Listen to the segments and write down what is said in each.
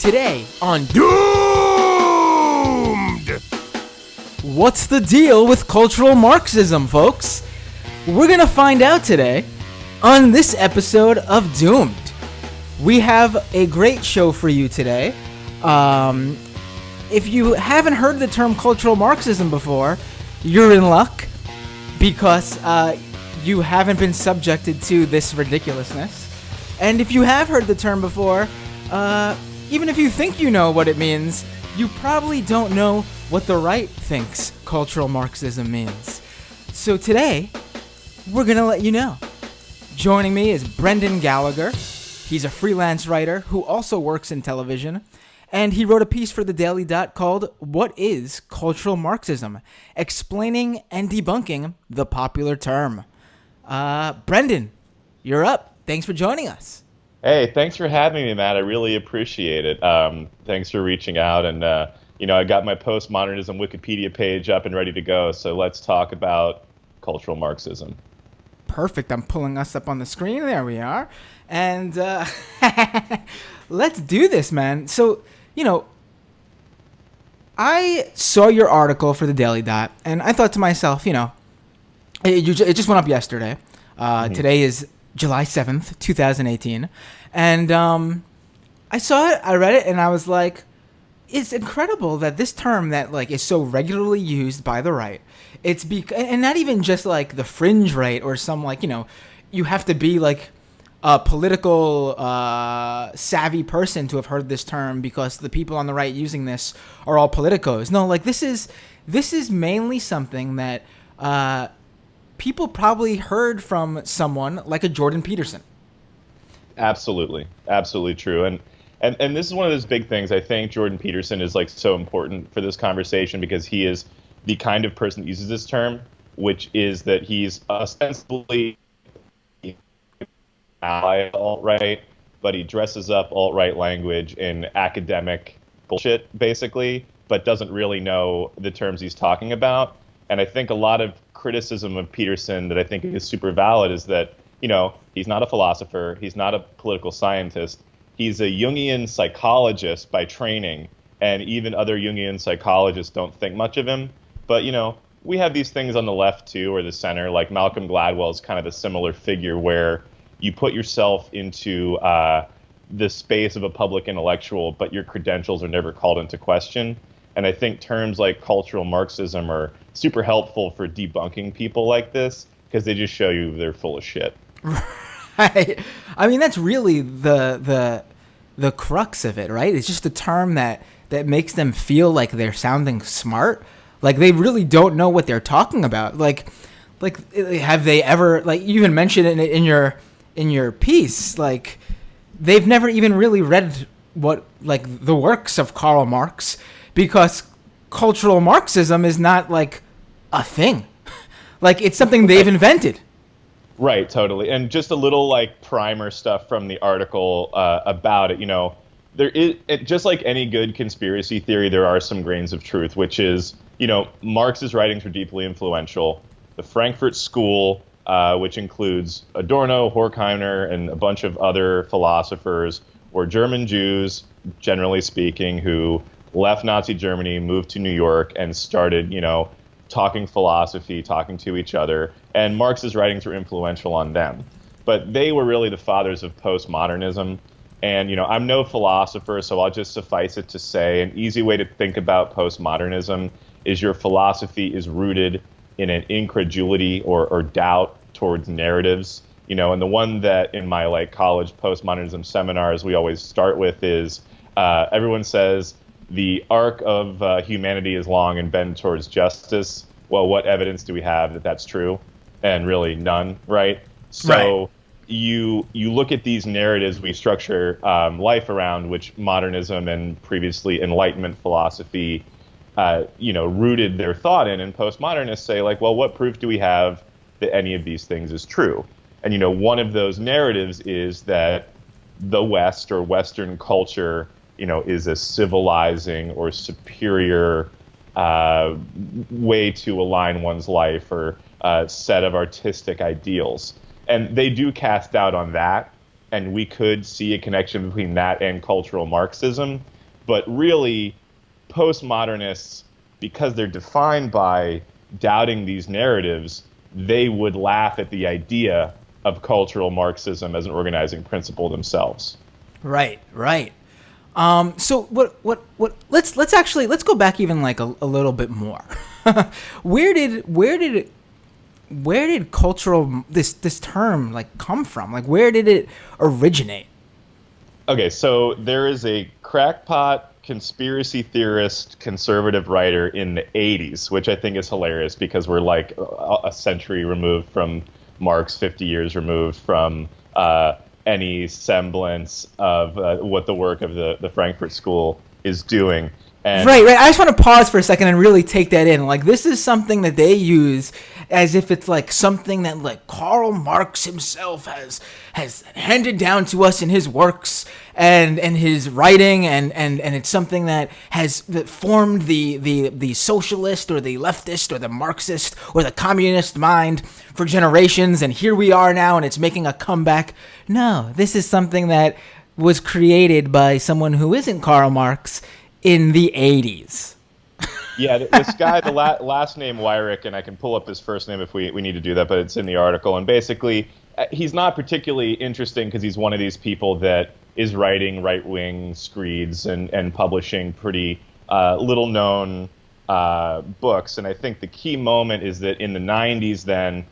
Today on Doomed! What's the deal with cultural Marxism, folks? We're gonna find out today on this episode of Doomed. We have a great show for you today. If you haven't heard the term cultural Marxism before, you're in luck because you haven't been subjected to this ridiculousness. And if you have heard the term before, even if you think you know what it means, you probably don't know what the right thinks cultural Marxism means. So today, we're gonna let you know. Joining me is Brenden Gallagher. He's a freelance writer who also works in television, and he wrote a piece for the Daily Dot called "What is Cultural Marxism?" explaining and debunking the popular term. Brenden, you're up. Thanks for joining us. Hey, thanks for having me, Matt. I really appreciate it. Thanks for reaching out. And, I got my postmodernism Wikipedia page up and ready to go. So let's talk about cultural Marxism. Perfect. I'm pulling us up on the screen. There we are. And let's do this, man. So, I saw your article for the Daily Dot, and I thought to myself, it just went up yesterday. Today is July 7th, 2018. And I saw it, I read it, and I was like, it's incredible that this term that is so regularly used by the right, and not even just the fringe right or some you have to be a political savvy person to have heard this term because the people on the right using this are all politicos. No, this is mainly something that people probably heard from someone like a Jordan Peterson. Absolutely true. And this is one of those big things. I think Jordan Peterson is so important for this conversation because he is the kind of person that uses this term, which is that he's ostensibly ally alt-right, but he dresses up alt-right language in academic bullshit, basically, but doesn't really know the terms he's talking about. And I think a lot of criticism of Peterson that I think is super valid is that, he's not a philosopher, he's not a political scientist, he's a Jungian psychologist by training, and even other Jungian psychologists don't think much of him. But, we have these things on the left too, or the center, like Malcolm Gladwell is kind of a similar figure where you put yourself into the space of a public intellectual, but your credentials are never called into question. And I think terms like cultural Marxism are super helpful for debunking people like this because they just show you they're full of shit. Right. I mean, that's really the crux of it, right? It's just a term that makes them feel like they're sounding smart. They really don't know what they're talking about. Have they ever, you even mentioned it in your piece, they've never even really read what, the works of Karl Marx, because cultural Marxism is not, a thing. It's something they've invented. Right, totally. And just a little, primer stuff from the article about it, there is, just like any good conspiracy theory, there are some grains of truth, which is, Marx's writings were deeply influential. The Frankfurt School, which includes Adorno, Horkheimer, and a bunch of other philosophers, were German Jews, generally speaking, who left Nazi Germany, moved to New York, and started, talking philosophy, talking to each other. And Marx's writings were influential on them. But they were really the fathers of postmodernism. And, I'm no philosopher, so I'll just suffice it to say an easy way to think about postmodernism is your philosophy is rooted in an incredulity or doubt towards narratives. And the one that in my college postmodernism seminars we always start with is everyone says the arc of humanity is long and bend towards justice. Well, what evidence do we have that that's true? And really none, right? So right. You look at these narratives we structure life around, which modernism and previously Enlightenment philosophy rooted their thought in, and postmodernists say, well, what proof do we have that any of these things is true? And, one of those narratives is that the West or Western culture, is a civilizing or superior way to align one's life or set of artistic ideals. And they do cast doubt on that, and we could see a connection between that and cultural Marxism. But really, postmodernists, because they're defined by doubting these narratives, they would laugh at the idea of cultural Marxism as an organizing principle themselves. Right, right. So what let's go back even like a little bit more. where did cultural this term like come from? Like where did it originate? Okay, so there is a crackpot conspiracy theorist conservative writer in the 80s, which I think is hilarious because we're like a century removed from Marx, 50 years removed from any semblance of what the work of the Frankfurt School is doing. And Right. I just want to pause for a second and really take that in. Like, this is something that they use as if it's like something that like Karl Marx himself has handed down to us in his works and his writing, and it's something that that formed the socialist or the leftist or the Marxist or the communist mind for generations, and here we are now, and it's making a comeback. No, this is something that was created by someone who isn't Karl Marx in the 80s. Yeah, this guy, the last name Weyrich, and I can pull up his first name if we need to do that, but it's in the article. And basically, he's not particularly interesting because he's one of these people that is writing right-wing screeds and publishing pretty little-known books. And I think the key moment is that in the 90s then,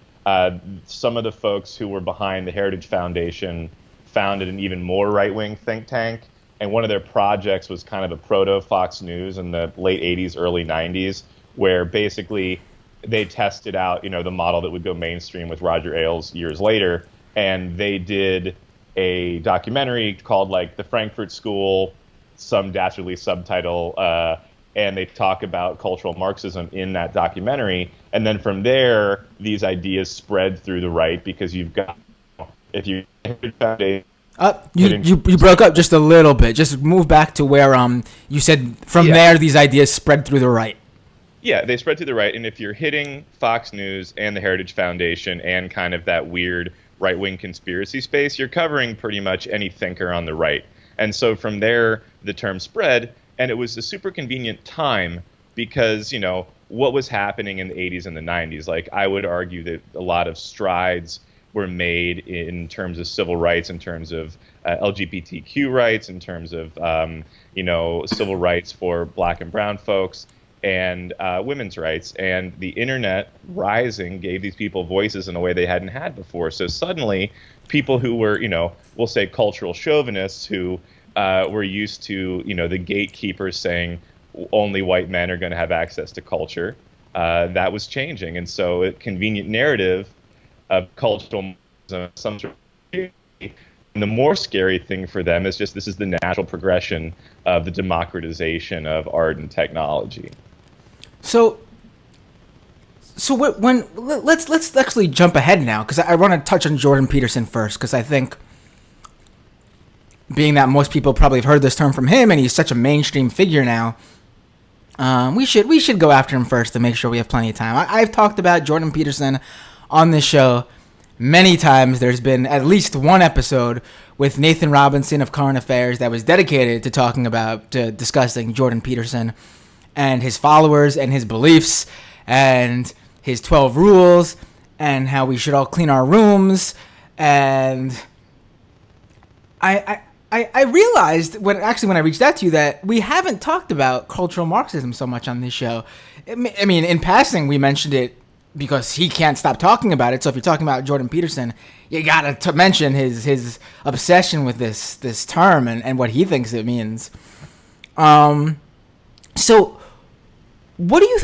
some of the folks who were behind the Heritage Foundation founded an even more right-wing think tank. And one of their projects was kind of a proto-Fox News in the late 80s, early 90s, where basically they tested out, the model that would go mainstream with Roger Ailes years later. And they did a documentary called, like, The Frankfurt School, some dastardly subtitle, and they talk about cultural Marxism in that documentary. And then from there, these ideas spread through the right because you've got, if you you broke up just a little bit. Just move back to where you said from there these ideas spread through the right. Yeah, they spread through the right, and if you're hitting Fox News and the Heritage Foundation and kind of that weird right-wing conspiracy space, you're covering pretty much any thinker on the right. And so from there, the term spread, and it was a super convenient time because, what was happening in the 80s and the 90s. Like, I would argue that a lot of strides were made in terms of civil rights, in terms of LGBTQ rights, in terms of, civil rights for black and brown folks, and women's rights. And the internet rising gave these people voices in a way they hadn't had before. So suddenly, people who were, we'll say cultural chauvinists who were used to, the gatekeepers saying only white men are going to have access to culture, that was changing. And so a convenient narrative of cultural some sort of, and the more scary thing for them is just this is the natural progression of the democratization of art and technology. So let's actually jump ahead now, because I want to touch on Jordan Peterson first, because I think, being that most people probably have heard this term from him and he's such a mainstream figure now, we should go after him first to make sure we have plenty of time. I've talked about Jordan Peterson on this show many times. There's been at least one episode with Nathan Robinson of Current Affairs that was dedicated to discussing Jordan Peterson and his followers and his beliefs and his 12 rules and how we should all clean our rooms. And I realized when I reached out to you that we haven't talked about cultural Marxism so much on this show. I mean, in passing, we mentioned it because he can't stop talking about it. So if you're talking about Jordan Peterson, you gotta mention his obsession with this term and what he thinks it means. So what do you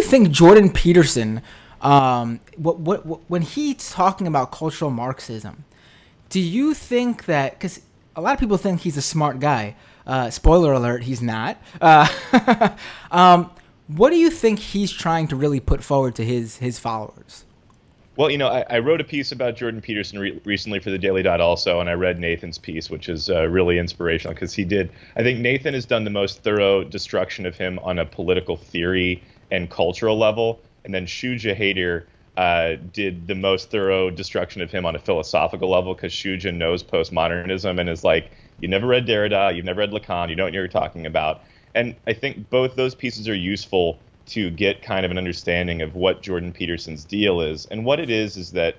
think Jordan Peterson, when he's talking about cultural Marxism, do you think that, because a lot of people think he's a smart guy, spoiler alert, he's not. What do you think he's trying to really put forward to his followers? Well, I wrote a piece about Jordan Peterson recently for the Daily Dot also, and I read Nathan's piece, which is really inspirational because I think Nathan has done the most thorough destruction of him on a political theory and cultural level, and then Shuja Haider did the most thorough destruction of him on a philosophical level because Shuja knows postmodernism and is like You never read Derrida, you've never read Lacan, you don't know what you're talking about. And I think both those pieces are useful to get kind of an understanding of what Jordan Peterson's deal is. And what it is that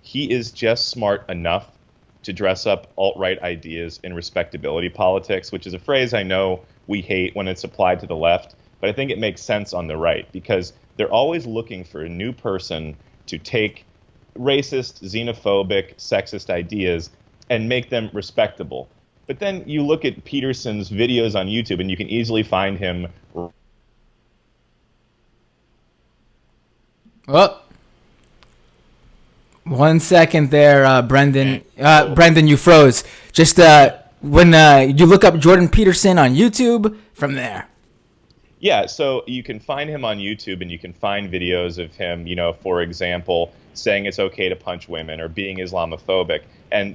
he is just smart enough to dress up alt-right ideas in respectability politics, which is a phrase I know we hate when it's applied to the left, but I think it makes sense on the right, because they're always looking for a new person to take racist, xenophobic, sexist ideas and make them respectable. But then you look at Peterson's videos on YouTube, and you can easily find him. Oh, 1 second there, Brenden. Brenden, you froze. Just when you look up Jordan Peterson on YouTube, from there. Yeah, so you can find him on YouTube, and you can find videos of him, for example, saying it's okay to punch women or being Islamophobic. And,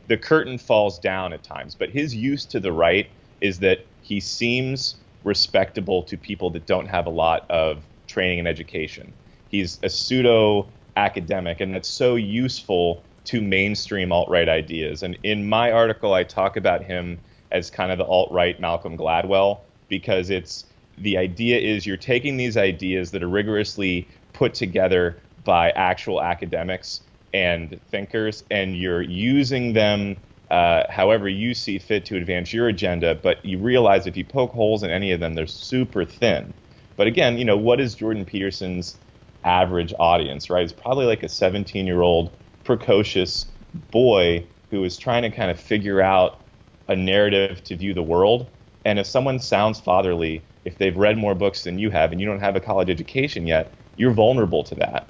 the curtain falls down at times. But his use to the right is that he seems respectable to people that don't have a lot of training and education. He's a pseudo-academic, and that's so useful to mainstream alt-right ideas. And in my article, I talk about him as kind of the alt-right Malcolm Gladwell, because the idea is you're taking these ideas that are rigorously put together by actual academics and thinkers, and you're using them however you see fit to advance your agenda, but you realize if you poke holes in any of them, they're super thin. But again, what is Jordan Peterson's average audience, right? It's probably like a 17-year-old precocious boy who is trying to kind of figure out a narrative to view the world. And if someone sounds fatherly, if they've read more books than you have and you don't have a college education yet, you're vulnerable to that.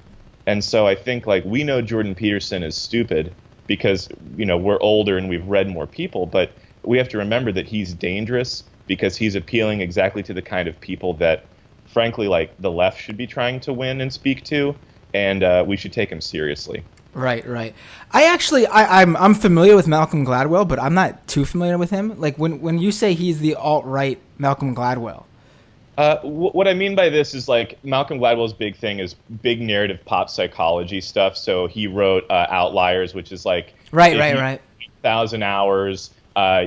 And so I think we know Jordan Peterson is stupid because, we're older and we've read more people, but we have to remember that he's dangerous because he's appealing exactly to the kind of people that, frankly, the left should be trying to win and speak to, and we should take him seriously. Right. I'm familiar with Malcolm Gladwell, but I'm not too familiar with him. When you say he's the alt-right Malcolm Gladwell. What I mean by this is Malcolm Gladwell's big thing is big narrative pop psychology stuff. So he wrote Outliers, which is right. 1,000 hours,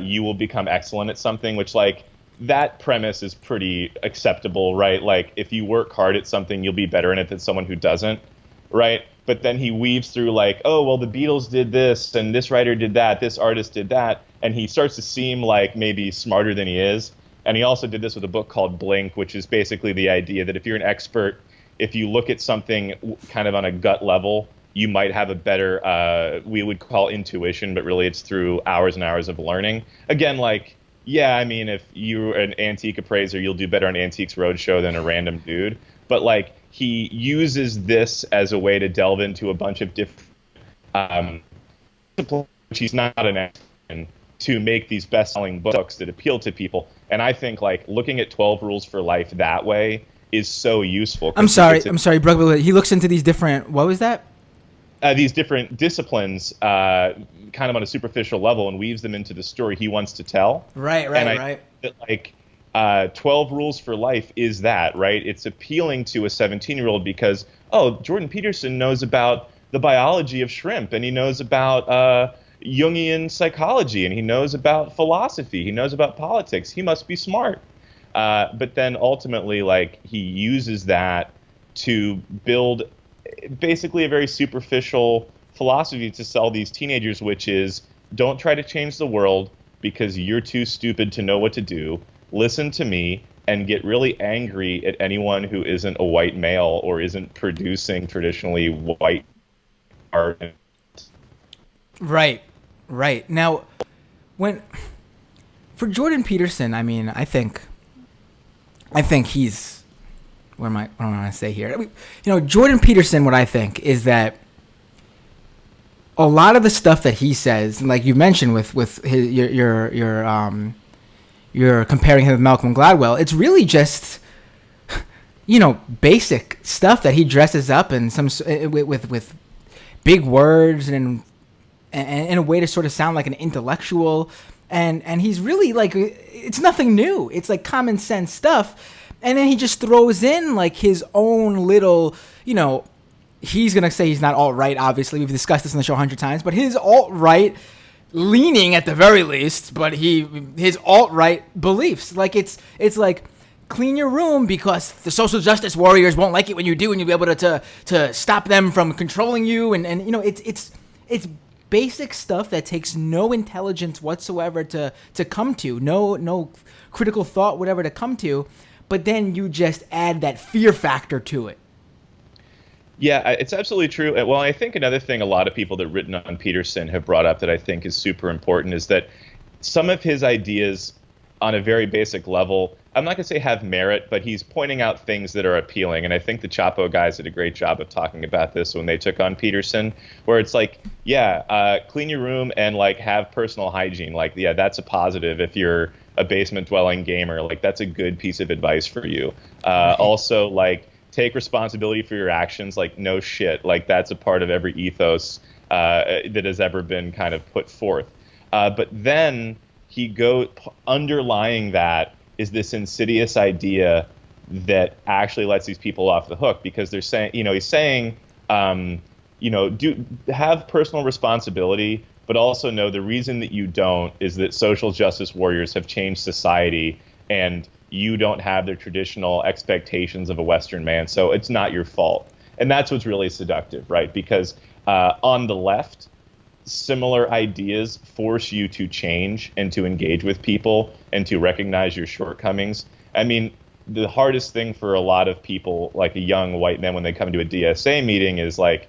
you will become excellent at something, which that premise is pretty acceptable, right? If you work hard at something, you'll be better in it than someone who doesn't, right? But then he weaves through oh, well, the Beatles did this and this writer did that, this artist did that. And he starts to seem maybe smarter than he is. And he also did this with a book called Blink, which is basically the idea that if you're an expert, if you look at something kind of on a gut level, you might have a better, we would call intuition, but really it's through hours and hours of learning. Again, if you're an antique appraiser, you'll do better on Antiques Roadshow than a random dude. But he uses this as a way to delve into a bunch of different disciplines, which he's not an expert in, to make these best-selling books that appeal to people. And I think looking at 12 Rules for Life that way is so useful. I'm sorry, Brugman. He looks into these different, what was that? These different disciplines kind of on a superficial level and weaves them into the story he wants to tell. Right. Think that 12 Rules for Life is that, right? It's appealing to a 17-year-old because, Jordan Peterson knows about the biology of shrimp, and he knows about Jungian psychology, and he knows about philosophy, he knows about politics. He must be smart. But then ultimately, he uses that to build basically a very superficial philosophy to sell these teenagers, which is don't try to change the world because you're too stupid to know what to do. Listen to me and get really angry at anyone who isn't a white male or isn't producing traditionally white art. Right. Now, for Jordan Peterson, I think he's, what am I going to say here? Jordan Peterson, what I think is that a lot of the stuff that he says, like you mentioned with his, you're comparing him with Malcolm Gladwell, it's really just, basic stuff that he dresses up in with big words and in a way to sort of sound like an intellectual, and he's really it's nothing new. It's common sense stuff, and then he just throws in his own little, he's gonna say he's not alt-right. Obviously, we've discussed this on the show 100 times, but his alt-right leaning at the very least, but his alt-right beliefs. Like it's like clean your room because the social justice warriors won't like it when you do, and you'll be able to stop them from controlling you. And it's basic stuff that takes no intelligence whatsoever to come to, no critical thought, whatever to come to. But then you just add that fear factor to it. Yeah, it's absolutely true. Well, I think another thing a lot of people that have written on Peterson have brought up that I think is super important is that some of his ideas on a very basic level, I'm not going to say have merit, but he's pointing out things that are appealing. And I think the Chapo guys did a great job of talking about this when they took on Peterson, where it's like, clean your room and like have personal hygiene. Like, yeah, that's a positive if you're a basement dwelling gamer. Like, that's a good piece of advice for you. Also, like, take responsibility for your actions. Like, no shit. Like, that's a part of every ethos that has ever been kind of put forth. But then underlying that is this insidious idea that actually lets these people off the hook, because they're saying, he's saying, have personal responsibility, but also know the reason that you don't is that social justice warriors have changed society and you don't have their traditional expectations of a Western man, so it's not your fault. And that's what's really seductive, right? Because on the left, similar ideas force you to change and to engage with people and to recognize your shortcomings. I mean, the hardest thing for a lot of people, like a young white man, when they come to a DSA meeting is like,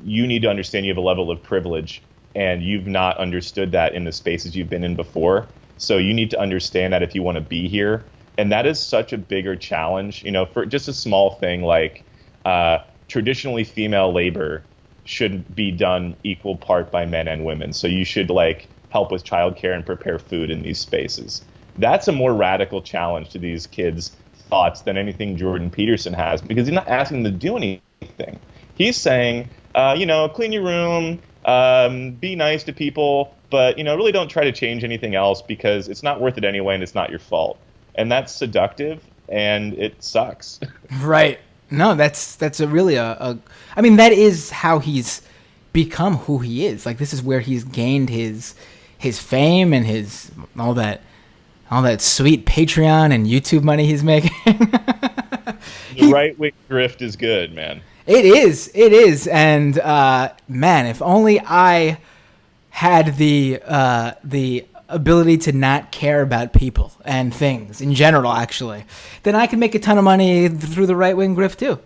you need to understand you have a level of privilege and you've not understood that in the spaces you've been in before. So you need to understand that if you want to be here. And that is such a bigger challenge, for just a small thing like traditionally female labor should be done equal part by men and women. So you should like help with childcare and prepare food in these spaces. That's a more radical challenge to these kids' thoughts than anything Jordan Peterson has, because he's not asking them to do anything. He's saying, clean your room, be nice to people, but, really don't try to change anything else because it's not worth it anyway and it's not your fault. And that's seductive and it sucks. Right. No, that's a really I mean, that is how he's become who he is. Like, this is where he's gained his fame and his all that sweet Patreon and YouTube money he's making. The right-wing grift is good, man. It is. And man, if only I had the ability to not care about people and things in general, actually, then I could make a ton of money through the right-wing grift too.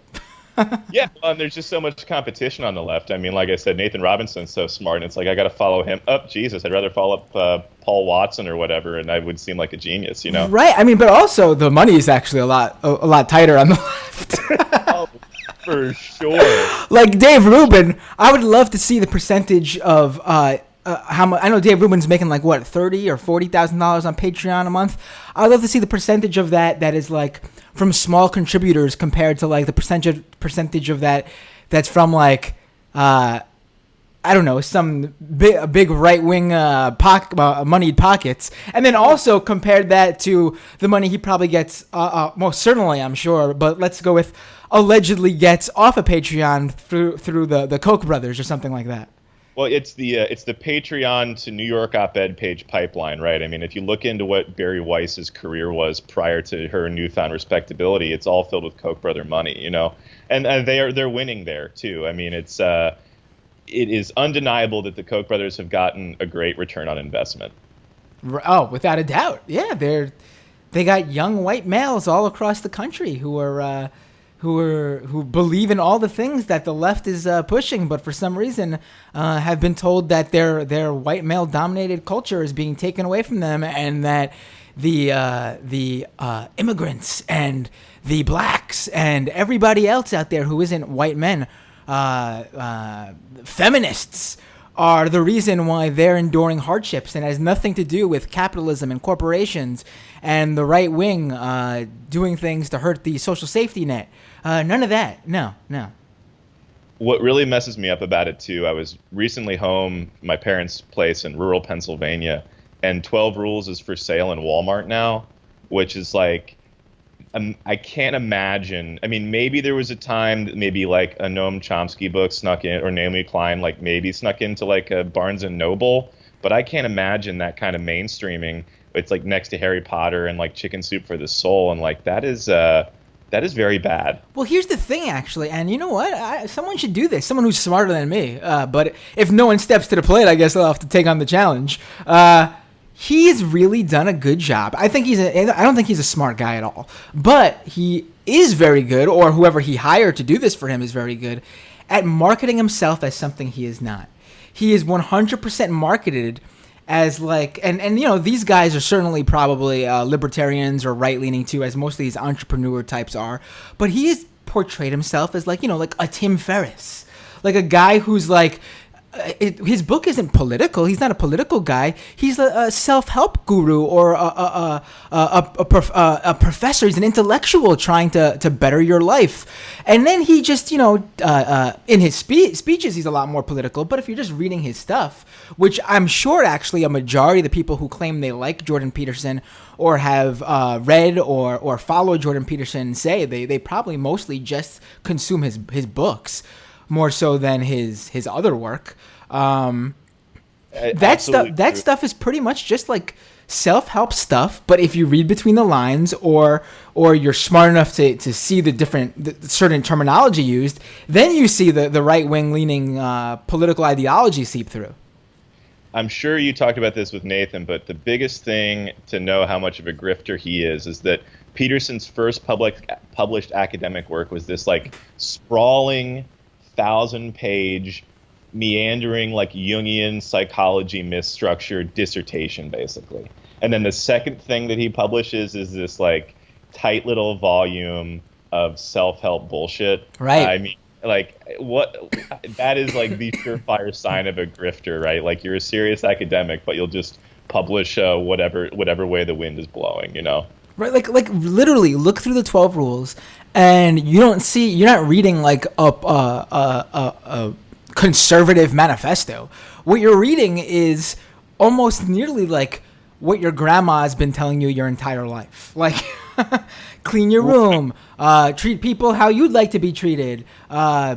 Yeah, well, and there's just so much competition on the left. I mean, like I said, Nathan Robinson's so smart, and it's like, I got to follow him. Jesus, I'd rather follow up Paul Watson or whatever, and I would seem like a genius, Right. I mean, but also the money is actually a lot tighter on the left. Oh, for sure. Like Dave Rubin, I would love to see the percentage of how much. I know Dave Rubin's making like what, $30,000 or $40,000 on Patreon a month. I'd love to see the percentage of that is like from small contributors compared to like the percentage of that's from like I don't know, some big right wing moneyed pockets, and then also compared that to the money he probably gets. Most certainly, I'm sure, but let's go with allegedly gets off of Patreon through the Koch brothers or something like that. Well, it's the Patreon to New York op-ed page pipeline, right? I mean, if you look into what Barry Weiss's career was prior to her newfound respectability, it's all filled with Koch brother money, and they're winning there too. I mean, it is undeniable that the Koch brothers have gotten a great return on investment. Oh, without a doubt, yeah. They got young white males all across the country who believe in all the things that the left is pushing, but for some reason have been told that their white male dominated culture is being taken away from them, and that the immigrants and the blacks and everybody else out there who isn't white men, feminists, are the reason why they're enduring hardships, and has nothing to do with capitalism and corporations and the right wing doing things to hurt the social safety net. None of that. No. What really messes me up about it, too, I was recently home, my parents' place in rural Pennsylvania, and 12 Rules is for sale in Walmart now, which is like, I can't imagine. I mean, maybe there was a time that maybe like a Noam Chomsky book snuck in, or Naomi Klein like maybe snuck into like a Barnes & Noble, but I can't imagine that kind of mainstreaming. It's like next to Harry Potter and like Chicken Soup for the Soul, and like that is very bad. Well, here's the thing, actually, and you know what? Someone should do this. Someone who's smarter than me. But if no one steps to the plate, I guess I'll have to take on the challenge. He's really done a good job. I don't think he's a smart guy at all, but he is very good, or whoever he hired to do this for him is very good at marketing himself as something he is not. He is 100% marketed as like, and you know, these guys are certainly probably libertarians or right-leaning too, as most of these entrepreneur types are, but he has portrayed himself as like, you know, like a Tim Ferriss, like a guy who's like, his book isn't political. He's not a political guy. He's a self-help guru or a professor. He's an intellectual trying to better your life. And then he just, you know, in his speeches, he's a lot more political. But if you're just reading his stuff, which I'm sure actually a majority of the people who claim they like Jordan Peterson or have read or follow Jordan Peterson say, they probably mostly just consume his books more so than his other work. That stuff is pretty much just like self-help stuff, but if you read between the lines or you're smart enough to see the certain terminology used, then you see the right-wing leaning political ideology seep through. I'm sure you talked about this with Nathan, but the biggest thing to know how much of a grifter he is that Peterson's first published academic work was this like sprawling 1,000-page meandering like Jungian psychology misstructured dissertation, basically. And then the second thing that he publishes is this like tight little volume of self-help bullshit. Right. I mean, like what that is like the surefire sign of a grifter, right? Like you're a serious academic, but you'll just publish whatever way the wind is blowing, you know? Right, like literally look through the 12 rules, and you're not reading like a conservative manifesto. What you're reading is almost nearly like what your grandma has been telling you your entire life. Like, clean your room, treat people how you'd like to be treated,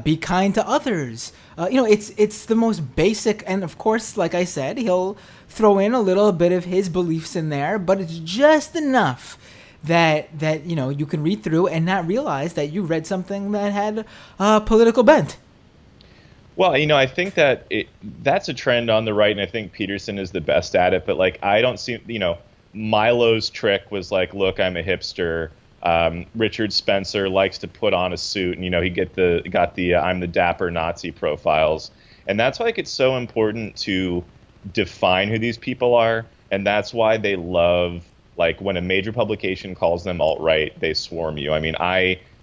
be kind to others. You know, it's the most basic, and of course, like I said, he'll throw in a little bit of his beliefs in there, but it's just enough that you know you can read through and not realize that you read something that had a political bent. Well, you know, I think that that's a trend on the right, and I think Peterson is the best at it. But like, I don't see, you know, Milo's trick was like, look, I'm a hipster. Richard Spencer likes to put on a suit, and you know, he got the I'm the dapper Nazi profiles, and that's why it's so important to define who these people are, and that's why they love. Like when a major publication calls them alt-right, they swarm you. I mean,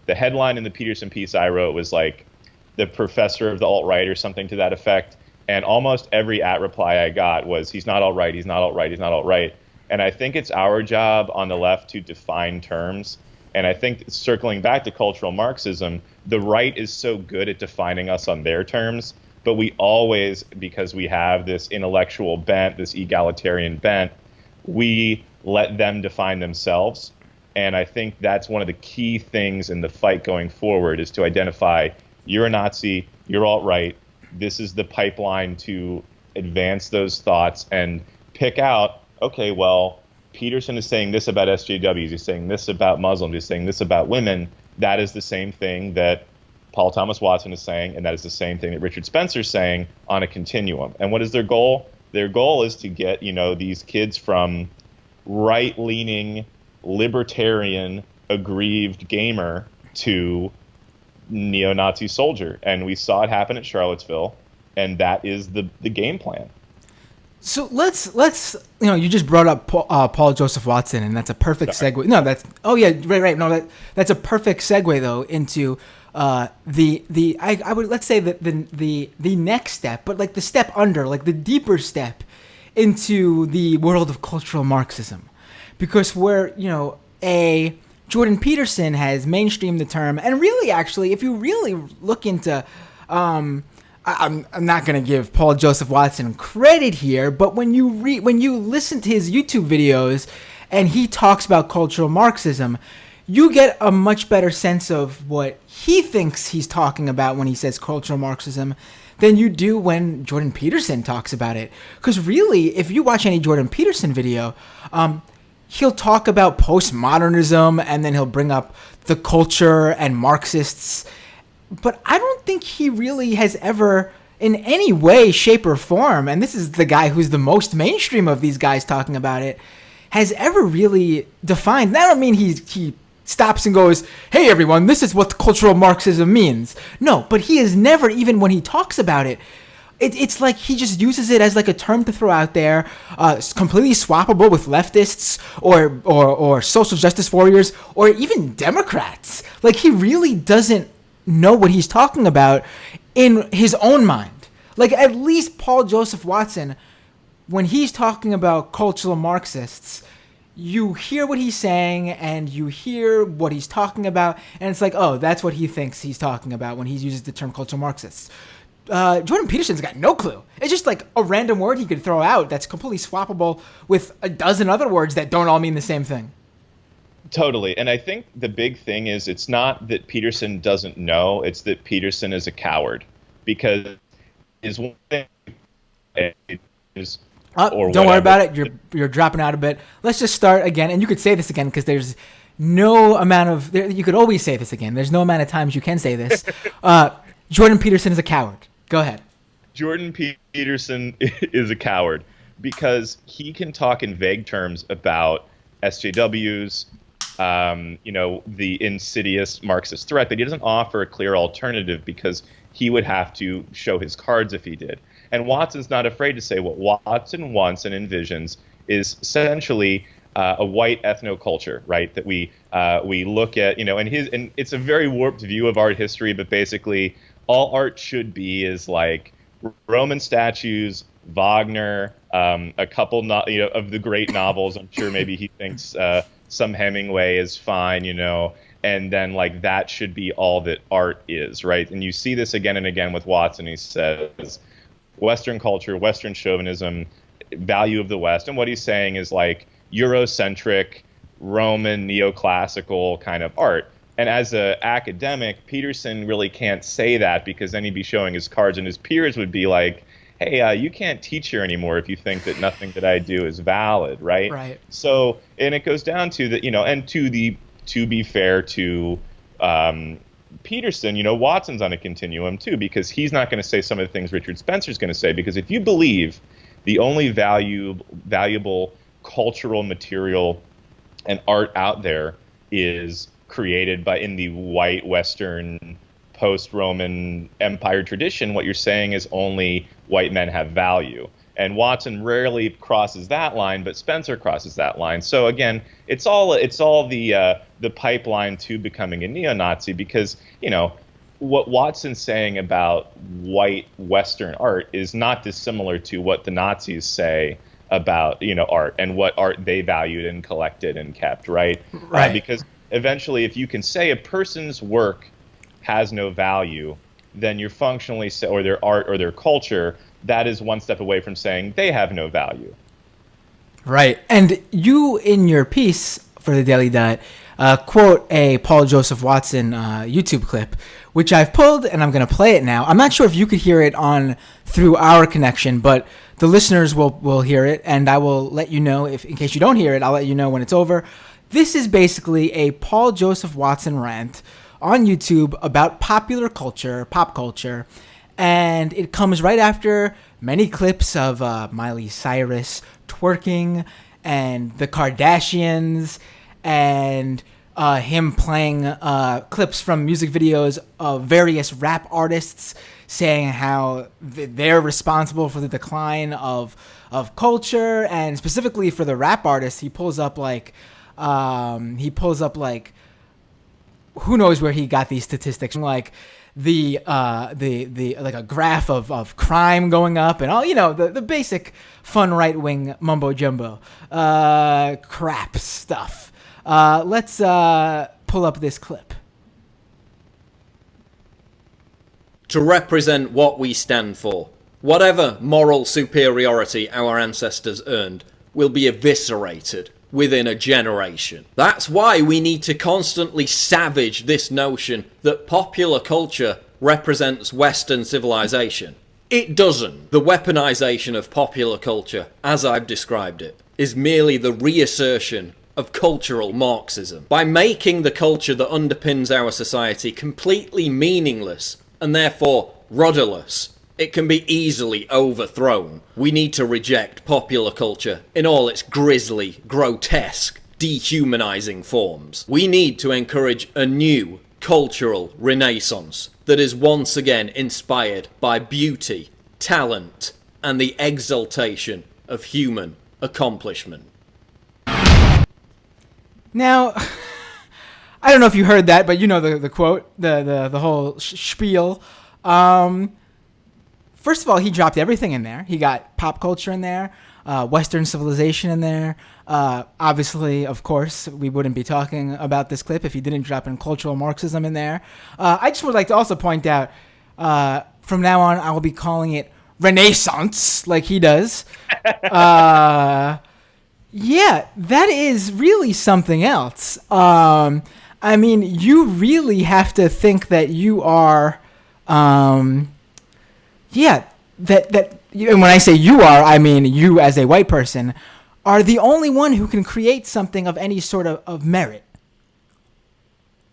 the headline in the Peterson piece I wrote was like the professor of the alt-right or something to that effect. And almost every reply I got was he's not alt-right, he's not alt-right, he's not alt-right. And I think it's our job on the left to define terms. And I think circling back to cultural Marxism, the right is so good at defining us on their terms. But we always, because we have this intellectual bent, this egalitarian bent, we let them define themselves. And I think that's one of the key things in the fight going forward is to identify you're a Nazi, you're alt-right, this is the pipeline to advance those thoughts and pick out, okay, well, Peterson is saying this about SJWs, he's saying this about Muslims, he's saying this about women. That is the same thing that Paul Thomas Watson is saying, and that is the same thing that Richard Spencer is saying on a continuum. And what is their goal? Their goal is to get, you know, these kids from right-leaning, libertarian, aggrieved gamer to neo-Nazi soldier. And we saw it happen at Charlottesville, and that is the game plan. So let's you know, you just brought up Paul Joseph Watson, and that's a perfect segue. No, right. No, that's a perfect segue though into I would let's say that the next step, but like the step under, like the deeper step into the world of cultural Marxism, because where, you know, Jordan Peterson has mainstreamed the term, and really, actually, if you really look into, I'm not going to give Paul Joseph Watson credit here, but when you listen to his YouTube videos and he talks about cultural Marxism, you get a much better sense of what he thinks he's talking about when he says cultural Marxism than you do when Jordan Peterson talks about it. Because really, if you watch any Jordan Peterson video, he'll talk about postmodernism and then he'll bring up the culture and Marxists. But I don't think he really has ever, in any way, shape, or form, and this is the guy who's the most mainstream of these guys talking about it, has ever really defined. I don't mean he stops and goes, hey everyone, this is what cultural Marxism means. No, but he has never, even when he talks about it, it's like he just uses it as like a term to throw out there, completely swappable with leftists or social justice warriors or even Democrats. Like, he really doesn't know what he's talking about in his own mind. Like, at least Paul Joseph Watson, when he's talking about cultural Marxists, you hear what he's saying and you hear what he's talking about, and it's like, oh, that's what he thinks he's talking about when he uses the term cultural Marxists. Jordan Peterson's got no clue. It's just like a random word he could throw out that's completely swappable with a dozen other words that don't all mean the same thing. Totally. And I think the big thing is it's not that Peterson doesn't know, it's that Peterson is a coward. Because his one thing is... don't worry about it. You're dropping out a bit. Let's just start again. And you could say this again because there's no amount of... you could always say this again. There's no amount of times you can say this. Jordan Peterson is a coward. Go ahead. Jordan Peterson is a coward because he can talk in vague terms about SJWs, the insidious Marxist threat, but he doesn't offer a clear alternative because he would have to show his cards if he did. And Watson's not afraid to say what Watson wants and envisions is essentially a white ethnoculture, right? That we look at, and it's a very warped view of art history, but basically all art should be is like Roman statues, Wagner, a couple of the great novels. I'm sure maybe he thinks some Hemingway is fine, and then like that should be all that art is, right? And you see this again and again with Watson. He says Western culture, Western chauvinism, value of the West, and what he's saying is like Eurocentric, Roman, neoclassical kind of art. And as an academic, Peterson really can't say that because then he'd be showing his cards and his peers would be like, hey, you can't teach here anymore if you think that nothing that I do is valid, right? Right. So, and it goes down to that, and to be fair to Peterson, Watson's on a continuum too, because he's not going to say some of the things Richard Spencer's going to say, because if you believe the only valuable cultural material and art out there is created in the white Western post-Roman Empire tradition, what you're saying is only white men have value. And Watson rarely crosses that line, but Spencer crosses that line. So again, it's all the pipeline to becoming a neo-Nazi, because what Watson's saying about white Western art is not dissimilar to what the Nazis say about art and what art they valued and collected and kept, right? Right. Because eventually, if you can say a person's work has no value, then you're functionally or their art or their culture, that is one step away from saying they have no value. Right. And you, in your piece for the Daily Dot, quote a Paul Joseph Watson YouTube clip, which I've pulled, and I'm going to play it now. I'm not sure if you could hear it through our connection, but the listeners will hear it, and I will let you know, in case you don't hear it, I'll let you know when it's over. This is basically a Paul Joseph Watson rant on YouTube about popular culture, pop culture, and it comes right after many clips of Miley Cyrus twerking and the Kardashians and him playing clips from music videos of various rap artists saying how they're responsible for the decline of culture, and specifically for the rap artists, he pulls up like who knows where he got these statistics, like the like a graph of crime going up and all, the basic fun right-wing mumbo jumbo crap stuff. Let's pull up this clip. To represent what we stand for, whatever moral superiority our ancestors earned will be eviscerated within a generation. That's why we need to constantly savage this notion that popular culture represents Western civilization. It doesn't. The weaponization of popular culture, as I've described it, is merely the reassertion of cultural Marxism. By making the culture that underpins our society completely meaningless and therefore rudderless, it can be easily overthrown. We need to reject popular culture in all its grisly, grotesque, dehumanizing forms. We need to encourage a new cultural renaissance that is once again inspired by beauty, talent, and the exaltation of human accomplishment. Now, I don't know if you heard that, but you know the quote, the whole spiel. First of all, he dropped everything in there. He got pop culture in there, Western civilization in there. Obviously, of course, we wouldn't be talking about this clip if he didn't drop in cultural Marxism in there. I just would like to also point out, from now on, I will be calling it Renaissance, like he does. Yeah, that is really something else. I mean, you really have to think that you are, and when I say you are, I mean you as a white person, are the only one who can create something of any sort of merit.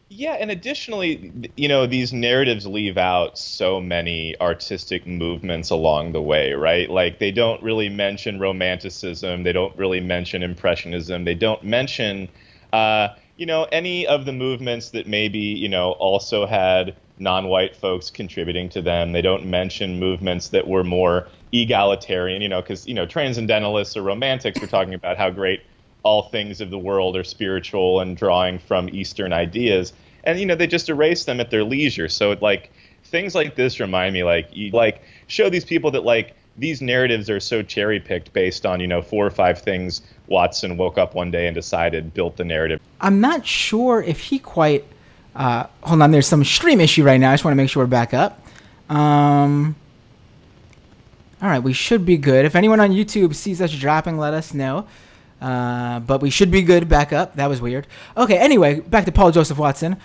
Yeah, and additionally, you know, these narratives leave out so many artistic movements along the way, right? Like, they don't really mention Romanticism, they don't really mention Impressionism, they don't mention, any of the movements that maybe, also had non-white folks contributing to them. They don't mention movements that were more egalitarian, because, transcendentalists or romantics were talking about how great all things of the world are spiritual and drawing from Eastern ideas. And, they just erase them at their leisure. So, things like this remind me, you show these people that, these narratives are so cherry-picked based on, 4 or 5 things Watson woke up one day and decided built the narrative. I'm not sure if he quite... hold on, there's some stream issue right now. I just want to make sure we're back up. All right, we should be good. If anyone on YouTube sees us dropping, let us know. But we should be good back up. That was weird. Okay, anyway, back to Paul Joseph Watson.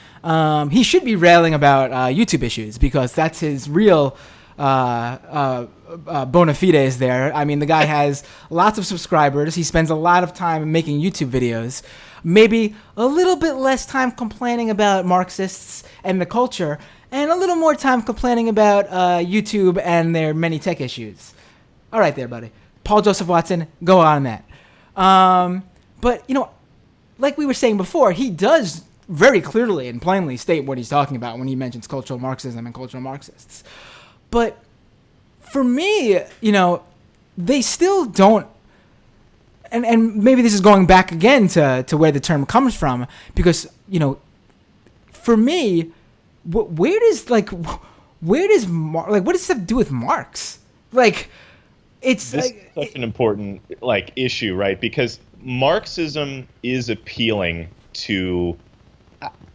He should be railing about YouTube issues because that's his real bona fides there. I mean, the guy has lots of subscribers. He spends a lot of time making YouTube videos. Maybe a little bit less time complaining about Marxists and the culture, and a little more time complaining about YouTube and their many tech issues. All right there, buddy. Paul Joseph Watson, go on that. But, like we were saying before, he does very clearly and plainly state what he's talking about when he mentions cultural Marxism and cultural Marxists. But for me, they still don't, and maybe this is going back again to where the term comes from, because, for me, where does what does this have to do with Marx? It's this is such an important issue, right? Because Marxism is appealing to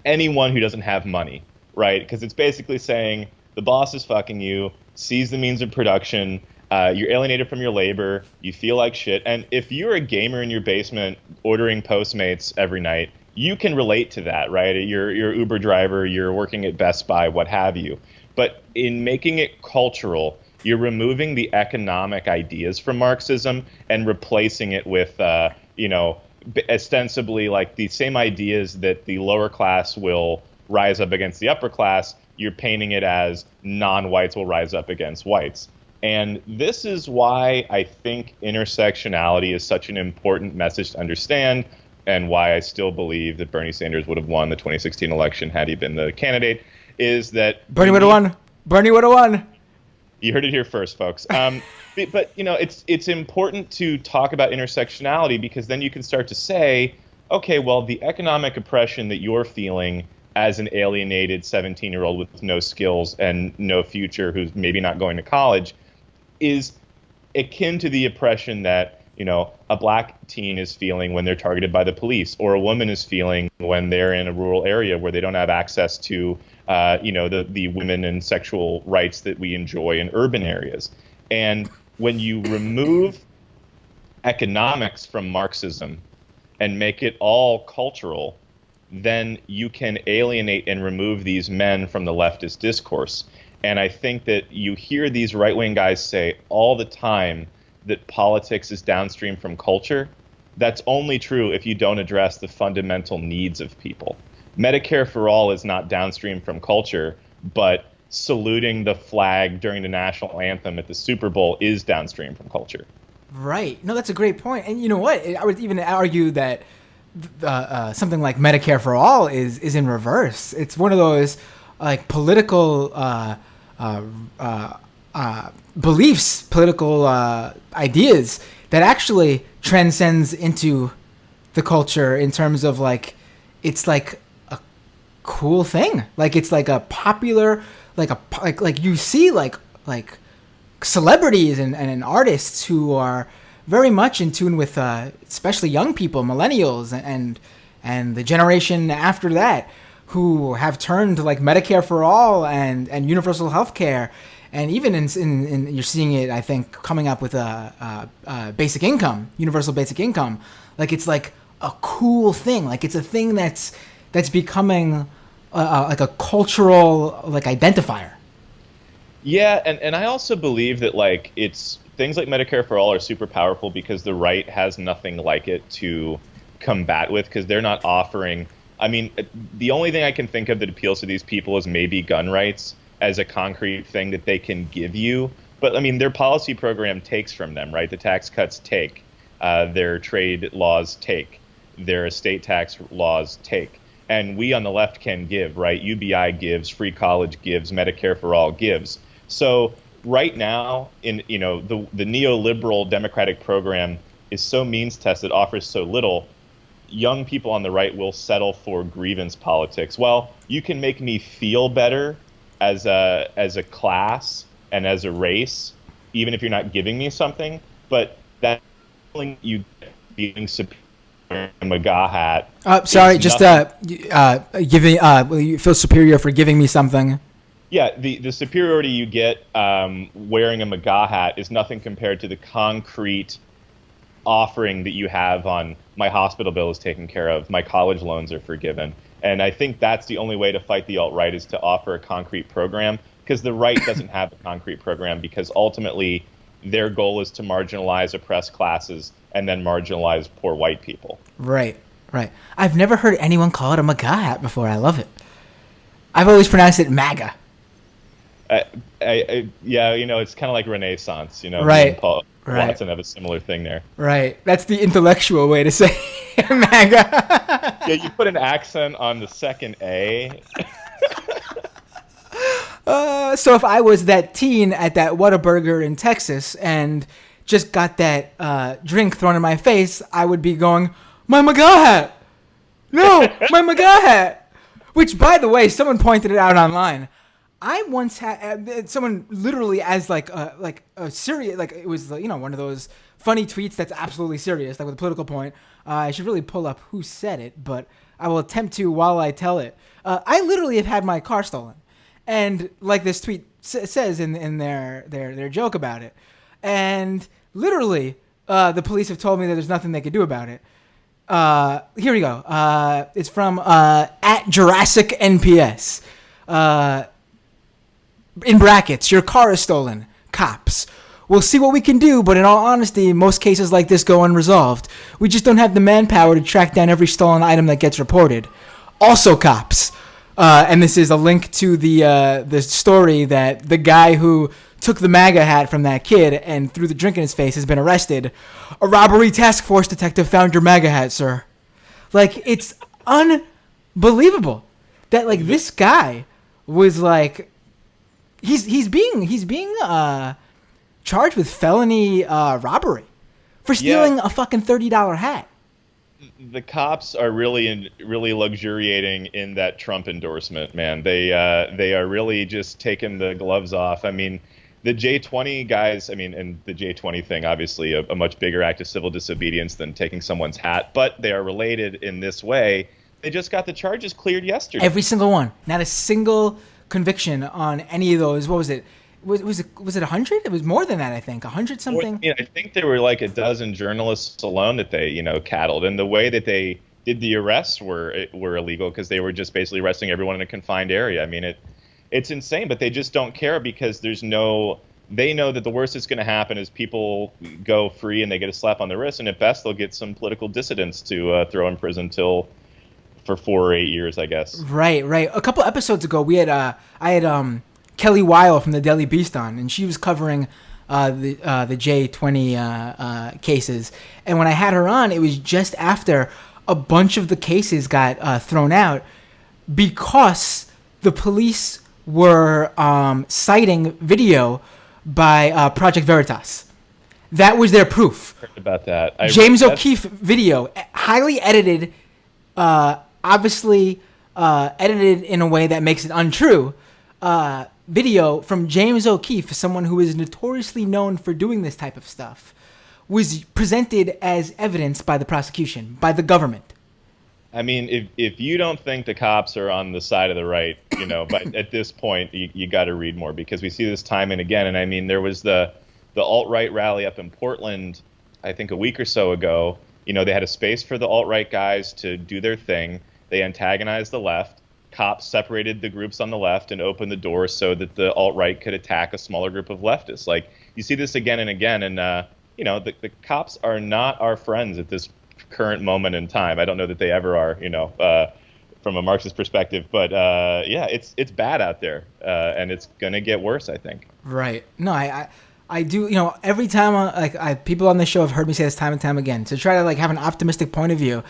anyone who doesn't have money, right? Because it's basically saying the boss is fucking you, seize the means of production, you're alienated from your labor, you feel like shit. And if you're a gamer in your basement ordering Postmates every night, you can relate to that, right? You're Uber driver, you're working at Best Buy, what have you. But in making it cultural, you're removing the economic ideas from Marxism and replacing it with, ostensibly the same ideas that the lower class will rise up against the upper class. You're painting it as non-whites will rise up against whites. And this is why I think intersectionality is such an important message to understand, and why I still believe that Bernie Sanders would have won the 2016 election had he been the candidate, is that... Bernie would have won. Bernie would have won. You heard it here first, folks. But it's important to talk about intersectionality, because then you can start to say, okay, well, the economic oppression that you're feeling as an alienated 17-year-old with no skills and no future, who's maybe not going to college, is akin to the oppression that, a black teen is feeling when they're targeted by the police, or a woman is feeling when they're in a rural area where they don't have access to, the women and sexual rights that we enjoy in urban areas. And when you remove economics from Marxism and make it all cultural, then you can alienate and remove these men from the leftist discourse. And I think that you hear these right-wing guys say all the time that politics is downstream from culture. That's only true if you don't address the fundamental needs of people. Medicare for all is not downstream from culture, but saluting the flag during the national anthem at the Super Bowl is downstream from culture. Right. No, that's a great point. And you know what? I would even argue that something like Medicare for all is in reverse. It's one of those like political beliefs, political ideas that actually transcends into the culture in terms of like it's like a cool thing. Like it's like a popular, like you see like celebrities and artists who are very much in tune with especially young people, millennials, and the generation after that, who have turned to like Medicare for all and universal health care. And even in you're seeing it, I think, coming up with a basic income, universal basic income. Like it's like a cool thing. Like it's a thing that's becoming like a cultural like identifier. Yeah, and I also believe that like it's things like Medicare for all are super powerful because the right has nothing like it to combat with, because they're not offering. I mean, the only thing I can think of that appeals to these people is maybe gun rights as a concrete thing that they can give you. But I mean, their policy program takes from them, right? The tax cuts take, their trade laws take, their estate tax laws take. And we on the left can give, right? UBI gives, free college gives, Medicare for all gives. So right now, in the neoliberal democratic program is so means tested, offers so little. Young people on the right will settle for grievance politics. Well, you can make me feel better as a class and as a race, even if you're not giving me something. But that feeling you get being superior in a MAGA hat. Sorry, just giving. Will you feel superior for giving me something? Yeah, the superiority you get wearing a MAGA hat is nothing compared to the concrete offering that you have on my hospital bill is taken care of, my college loans are forgiven. And I think that's the only way to fight the alt-right is to offer a concrete program, because the right doesn't have a concrete program, because ultimately their goal is to marginalize oppressed classes and then marginalize poor white people. Right. I've never heard anyone call it a MAGA hat before. I love it. I've always pronounced it MAGA. Yeah, it's kind of like Renaissance, Right. Paul Watson have a similar thing there. Right. That's the intellectual way to say MAGA. Yeah, you put an accent on the second A. So if I was that teen at that Whataburger in Texas and just got that drink thrown in my face, I would be going, my MAGA hat! No, my MAGA hat! Which, by the way, someone pointed it out online. I once had someone literally as like a serious, like it was one of those funny tweets that's absolutely serious, like with a political point. I should really pull up who said it, but I will attempt to while I tell it. I literally have had my car stolen, and like this tweet says in their joke about it, and literally the police have told me that there's nothing they could do about it. Here we go. It's from at Jurassic NPS. In brackets, your car is stolen. Cops. We'll see what we can do, but in all honesty, most cases like this go unresolved. We just don't have the manpower to track down every stolen item that gets reported. Also cops. And this is a link to the story that the guy who took the MAGA hat from that kid and threw the drink in his face has been arrested. A robbery task force detective found your MAGA hat, sir. Like, it's unbelievable that, like, this guy was, like... He's being charged with felony robbery for stealing a fucking $30 hat. The cops are really luxuriating in that Trump endorsement, man. They are really just taking the gloves off. I mean, the J20 guys, and the J20 thing, obviously a much bigger act of civil disobedience than taking someone's hat, but they are related in this way. They just got the charges cleared yesterday. Every single one. Not a single conviction on any of those. What was it? Was it 100? It was more than that, I think. 100 something. I think there were like a dozen journalists alone that they, cattled, and the way that they did the arrests were illegal because they were just basically arresting everyone in a confined area. I mean, it's insane, but they just don't care because they know that the worst that's going to happen is people go free and they get a slap on the wrist, and at best they'll get some political dissidents to throw in prison for 4 or 8 years, I guess. Right. A couple episodes ago, I had Kelly Weil from the Daily Beast on, and she was covering the J20 cases. And when I had her on, it was just after a bunch of the cases got thrown out because the police were citing video by Project Veritas. That was their proof. Heard about that. James O'Keefe video, highly edited, obviously edited in a way that makes it untrue. Video from James O'Keefe, someone who is notoriously known for doing this type of stuff, was presented as evidence by the prosecution, by the government. I mean, if you don't think the cops are on the side of the right, but at this point, you got to read more, because we see this time and again. And I mean, there was the alt-right rally up in Portland, I think a week or so ago. They had a space for the alt-right guys to do their thing. They antagonized the left. Cops separated the groups on the left and opened the door so that the alt-right could attack a smaller group of leftists. Like, you see this again and again, and the cops are not our friends at this current moment in time. I don't know that they ever are, from a Marxist perspective, but yeah, it's bad out there, and it's gonna get worse, I think. Right. No, I do. Every time people on this show have heard me say this time and time again. To try to have an optimistic point of view,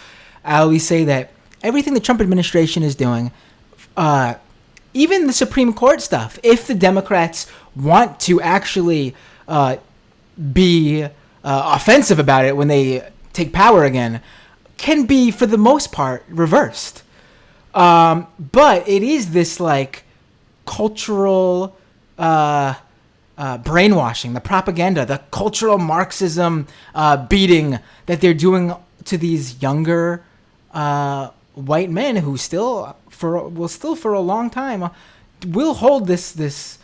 I always say that everything the Trump administration is doing, even the Supreme Court stuff, if the Democrats want to actually be offensive about it when they take power again, can be, for the most part, reversed. But it is this cultural brainwashing, the propaganda, the cultural Marxism beating that they're doing to these younger white men who still for a long time will hold this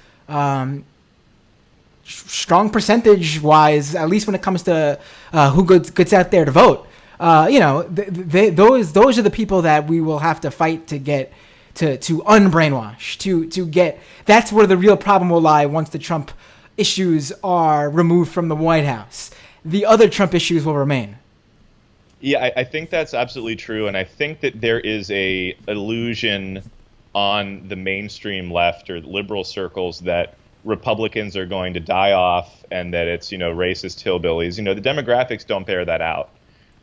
strong percentage wise, at least when it comes to who gets out there to vote. Those are the people that we will have to fight to get to unbrainwash, to get. That's where the real problem will lie once the Trump issues are removed from the White House. The other Trump issues will remain. Yeah, I think that's absolutely true, and I think that there is a illusion on the mainstream left or liberal circles that Republicans are going to die off and that it's, racist hillbillies. The demographics don't bear that out.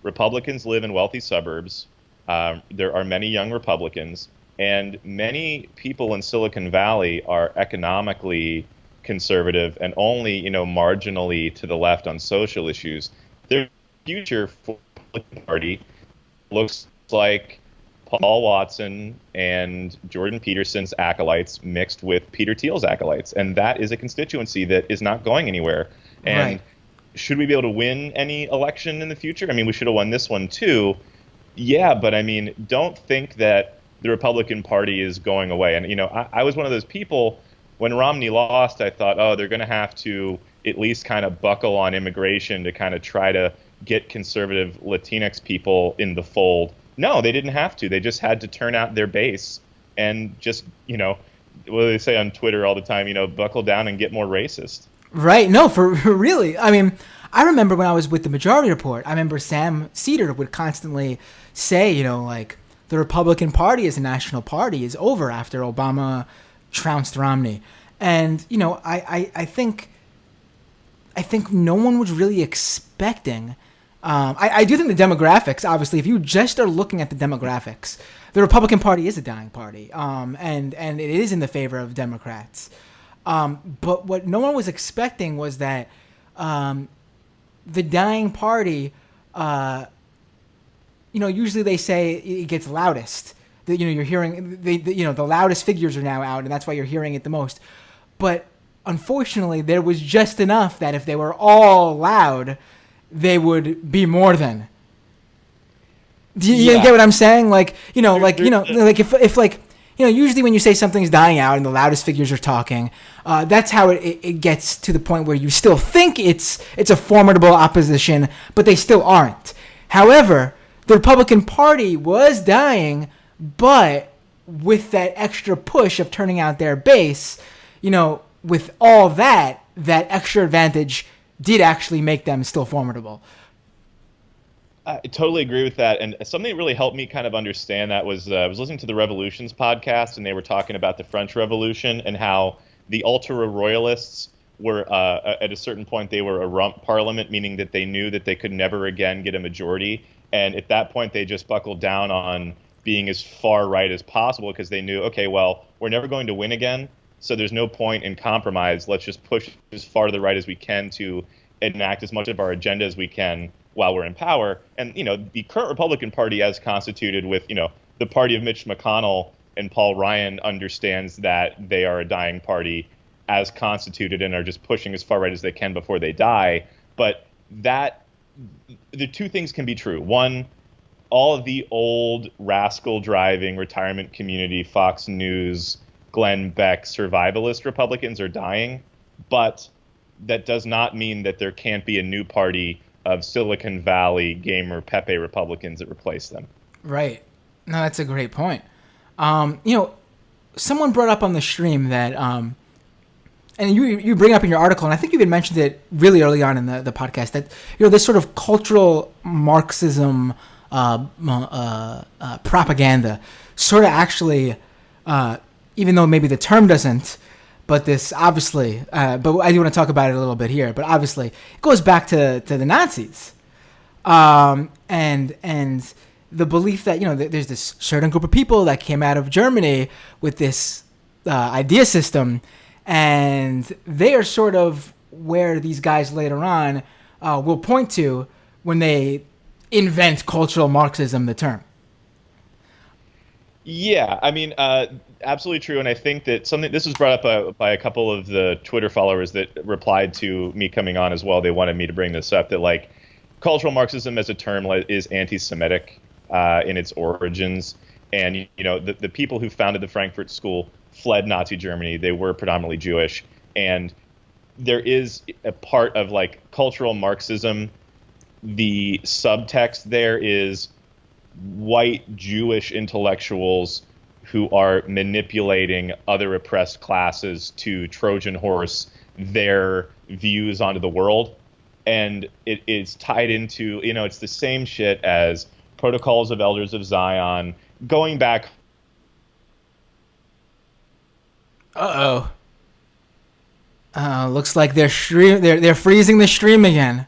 Republicans live in wealthy suburbs. There are many young Republicans, and many people in Silicon Valley are economically conservative and only, marginally to the left on social issues. Their future for the Republican Party looks like Paul Watson and Jordan Peterson's acolytes mixed with Peter Thiel's acolytes. And that is a constituency that is not going anywhere. And right. Should we be able to win any election in the future? I mean, we should have won this one too. Yeah, but I mean, don't think that the Republican Party is going away. And, I was one of those people, when Romney lost, I thought, they're going to have to at least kind of buckle on immigration to kind of try to get conservative Latinx people in the fold. No, they didn't have to. They just had to turn out their base and just, what do they say on Twitter all the time, buckle down and get more racist. Right. No, for really. I mean, I remember when I was with the Majority Report, I remember Sam Cedar would constantly say, the Republican Party as a national party is over after Obama trounced Romney. And, I think no one was really expecting. I do think the demographics, obviously, if you just are looking at the demographics, the Republican Party is a dying party, and it is in the favor of Democrats. But what no one was expecting was that the dying party, usually they say it gets loudest. You're hearing, the loudest figures are now out, and that's why you're hearing it the most. But unfortunately, there was just enough that if they were all loud, they would be more than. Do you get what I'm saying? Usually when you say something's dying out and the loudest figures are talking, that's how it gets to the point where you still think it's a formidable opposition, but they still aren't. However, the Republican Party was dying, but with that extra push of turning out their base, with all that extra advantage did actually make them still formidable. I totally agree with that. And something that really helped me kind of understand that was I was listening to the Revolutions podcast, and they were talking about the French Revolution and how the ultra-royalists were, at a certain point, they were a rump parliament, meaning that they knew that they could never again get a majority. And at that point, they just buckled down on being as far right as possible because they knew, okay, well, we're never going to win again, so there's no point in compromise. Let's just push as far to the right as we can to enact as much of our agenda as we can while we're in power. And, the current Republican Party as constituted with, the party of Mitch McConnell and Paul Ryan understands that they are a dying party as constituted and are just pushing as far right as they can before they die. But the two things can be true. One, all of the old rascal driving retirement community, Fox News, Glenn Beck, survivalist Republicans are dying, but that does not mean that there can't be a new party of Silicon Valley gamer Pepe Republicans that replace them. Right. No, that's a great point. Someone brought up on the stream that, and you bring up in your article, and I think you even mentioned it really early on in the podcast, that this sort of cultural Marxism propaganda sort of actually, even though maybe the term doesn't, but this obviously, but I do want to talk about it a little bit here, but obviously it goes back to the Nazis, and the belief that, there's this certain group of people that came out of Germany with this idea system, and they are sort of where these guys later on will point to when they invent cultural Marxism, the term. Yeah, I mean, absolutely true. And I think that this was brought up by a couple of the Twitter followers that replied to me coming on as well. They wanted me to bring this up, that cultural Marxism as a term is anti-Semitic in its origins. And, the people who founded the Frankfurt School fled Nazi Germany. They were predominantly Jewish. And there is a part of cultural Marxism. The subtext there is white Jewish intellectuals who are manipulating other oppressed classes to Trojan horse their views onto the world. And it is tied into, it's the same shit as Protocols of Elders of Zion, going back. Looks like they're freezing the stream again.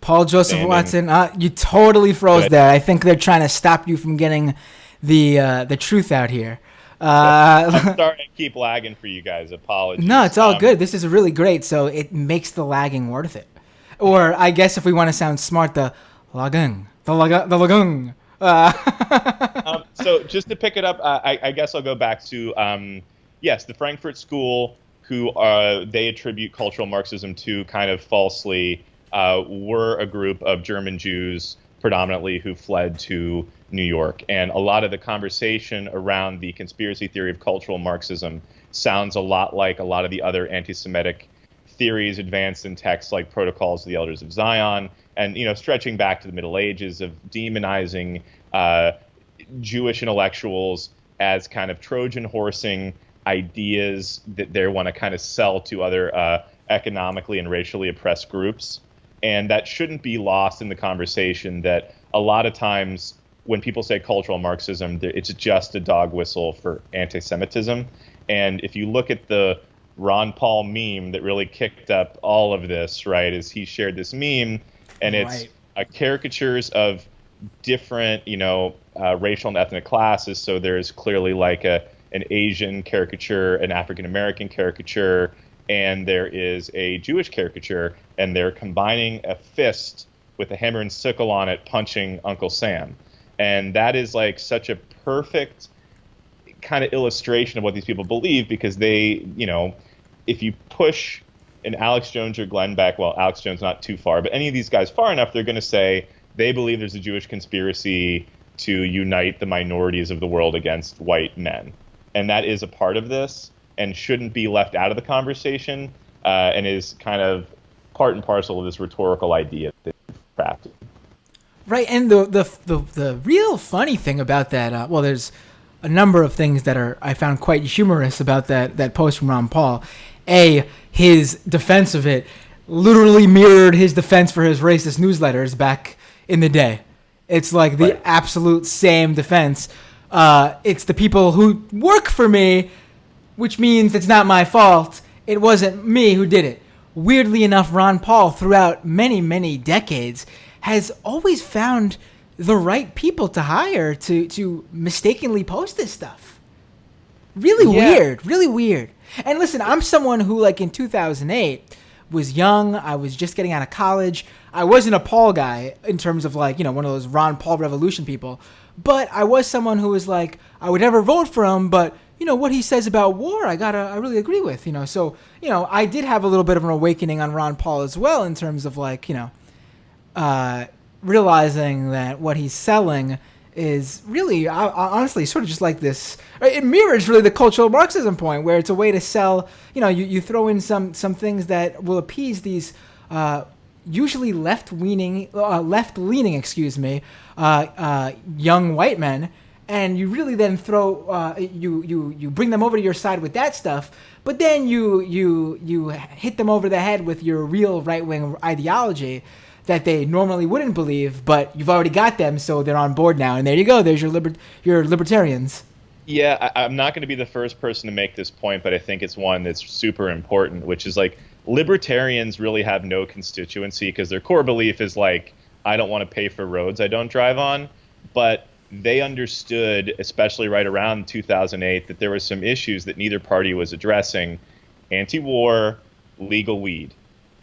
Paul Joseph Watson, you totally froze there. I think they're trying to stop you from getting the truth out here. I'm sorry I keep lagging for you guys. Apologies. No, it's all good. This is really great, so it makes the lagging worth it. Or I guess if we want to sound smart, the lagung. So just to pick it up, I guess I'll go back to, yes, the Frankfurt School, who they attribute cultural Marxism to kind of falsely, were a group of German Jews predominantly who fled to New York. And a lot of the conversation around the conspiracy theory of cultural Marxism sounds a lot like a lot of the other anti-Semitic theories advanced in texts like Protocols of the Elders of Zion, and stretching back to the Middle Ages of demonizing Jewish intellectuals as kind of Trojan horsing ideas that they want to kind of sell to other economically and racially oppressed groups. And that shouldn't be lost in the conversation that a lot of times when people say cultural Marxism, it's just a dog whistle for anti-Semitism. And if you look at the Ron Paul meme that really kicked up all of this, right, is he shared this meme, and it's caricatures of different, racial and ethnic classes. So there's clearly an Asian caricature, an African-American caricature, and there is a Jewish caricature, and they're combining a fist with a hammer and sickle on it, punching Uncle Sam. And that is such a perfect kind of illustration of what these people believe, because they, if you push an Alex Jones or Glenn Beck, well, Alex Jones not too far, but any of these guys far enough, they're going to say they believe there's a Jewish conspiracy to unite the minorities of the world against white men. And that is a part of this and shouldn't be left out of the conversation, and is kind of part and parcel of this rhetorical idea that they've crafted. Right, and the real funny thing about that, there's a number of things that I found quite humorous about that post from Ron Paul. His defense of it literally mirrored his defense for his racist newsletters back in the day. It's like the absolute same defense. It's the people who work for me, which means it's not my fault. It wasn't me who did it. Weirdly enough, Ron Paul, throughout many, many decades, has always found the right people to hire to mistakenly post this stuff. Really weird, really weird. And listen, I'm someone who, like, in 2008 was young. I was just getting out of college. I wasn't a Paul guy in terms of, like, one of those Ron Paul revolution people. But I was someone who was like, I would never vote for him, but what he says about war, I really agree with, So, I did have a little bit of an awakening on Ron Paul as well in terms of, like, realizing that what he's selling is really, honestly, sort of just like this. It mirrors really the cultural Marxism point, where it's a way to sell. You throw in some things that will appease these usually left-leaning, young white men, and you really then throw you bring them over to your side with that stuff, but then you hit them over the head with your real right-wing ideology that they normally wouldn't believe, but you've already got them, so they're on board now. And there you go. There's your libertarians. Yeah, I'm not going to be the first person to make this point, but I think it's one that's super important, which is, like, libertarians really have no constituency because their core belief is, like, I don't want to pay for roads I don't drive on. But they understood, especially right around 2008, that there were some issues that neither party was addressing: anti-war, legal weed.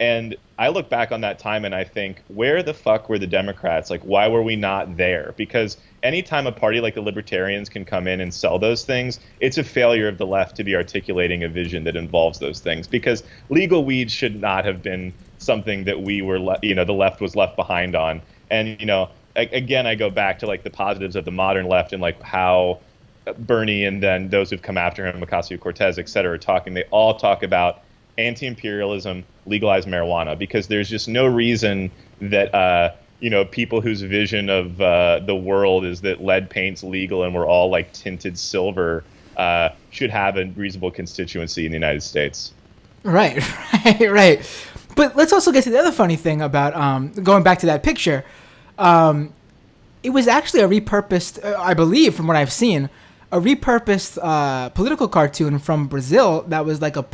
And I look back on that time and I think, where the fuck were the Democrats? Like, why were we not there? Because anytime a party like the Libertarians can come in and sell those things, it's a failure of the left to be articulating a vision that involves those things. Because legal weed should not have been something that we were, the left was left behind on. And, again, I go back to, like, the positives of the modern left and, like, how Bernie and then those who've come after him, Ocasio-Cortez, et cetera, are talking. They all talk about anti-imperialism, legalize marijuana, because there's just no reason that people whose vision of the world is that lead paint's legal and we're all, like, tinted silver should have a reasonable constituency in the United States. Right. But let's also get to the other funny thing about going back to that picture. It was actually a repurposed, I believe, from what I've seen, a repurposed political cartoon from Brazil that was like a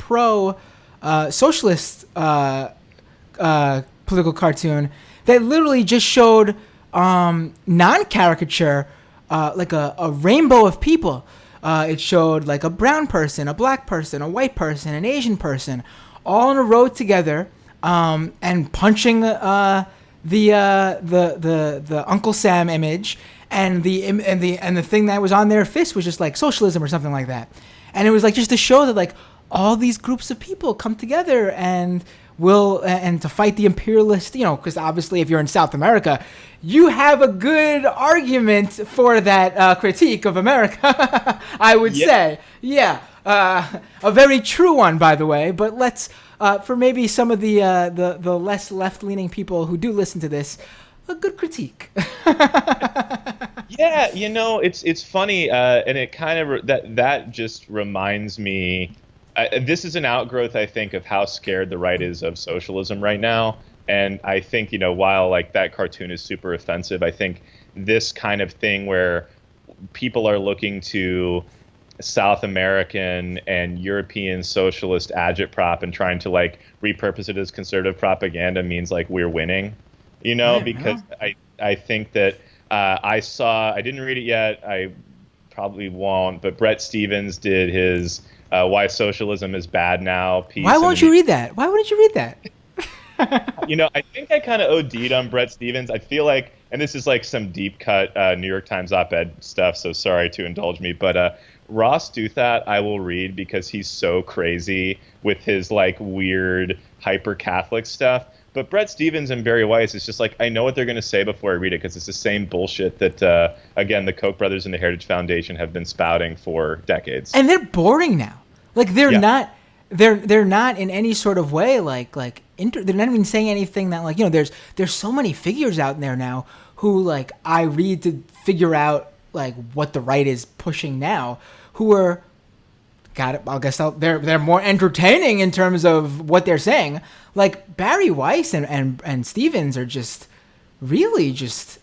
socialist political cartoon that literally just showed non-caricature, like a rainbow of people. It showed, like, a brown person, a black person, a white person, an Asian person, all in a row together, and punching the Uncle Sam image, and the thing that was on their fist was just like socialism or something like that. And it was like just to show that, like, all these groups of people come together and to fight the imperialist, because obviously if you're in South America, you have a good argument for that critique of America, I would say. Yeah, a very true one, by the way. But let's, for maybe some of the less left-leaning people who do listen to this, a good critique. Yeah, it's funny, and it kind of that just reminds me. This is an outgrowth, I think, of how scared the right is of socialism right now. And I think, while, like, that cartoon is super offensive, I think this kind of thing where people are looking to South American and European socialist agitprop and trying to, like, repurpose it as conservative propaganda means, like, we're winning, because I think that I didn't read it yet. I probably won't, but Bret Stephens did his Why Socialism is Bad Now piece. Why won't you read that? Why wouldn't you read that? I think I kind of OD'd on Bret Stephens. I feel like, and this is like some deep cut New York Times op-ed stuff, so sorry to indulge me, but Ross Douthat I will read because he's so crazy with his, like, weird hyper-Catholic stuff. But Bret Stephens and Barry Weiss, it's just like, I know what they're going to say before I read it, because it's the same bullshit that, again, the Koch brothers and the Heritage Foundation have been spouting for decades. And they're boring now. Like, they're not in any sort of way they're not even saying anything that, like, there's so many figures out there now who, like, I read to figure out like what the right is pushing now, who are they're more entertaining in terms of what they're saying. Like Barry Weiss and Stevens are just really just.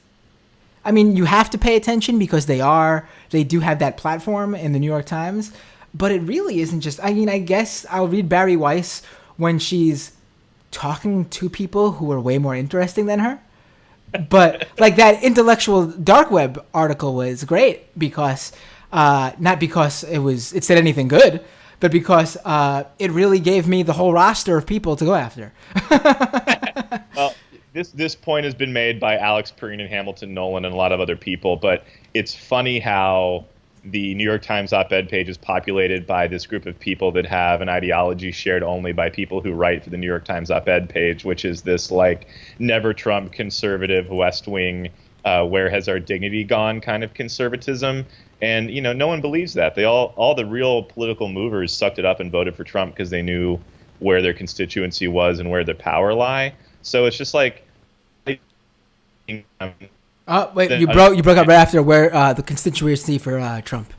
I mean, you have to pay attention because they do have that platform in the New York Times, but it really isn't just. I mean, I guess I'll read Barry Weiss when she's talking to people who are way more interesting than her. But like that intellectual dark web article was great because not because it said anything good, but because it really gave me the whole roster of people to go after. Well, this point has been made by Alex Perrine and Hamilton Nolan and a lot of other people, but it's funny how the New York Times op-ed page is populated by this group of people that have an ideology shared only by people who write for the New York Times op-ed page, which is this like never Trump conservative West Wing, where has our dignity gone kind of conservatism. And, you know, no one believes that. All the real political movers sucked it up and voted for Trump because they knew where their constituency was and where their power lie. So it's just like, wait, you broke up right after where the constituency for Trump.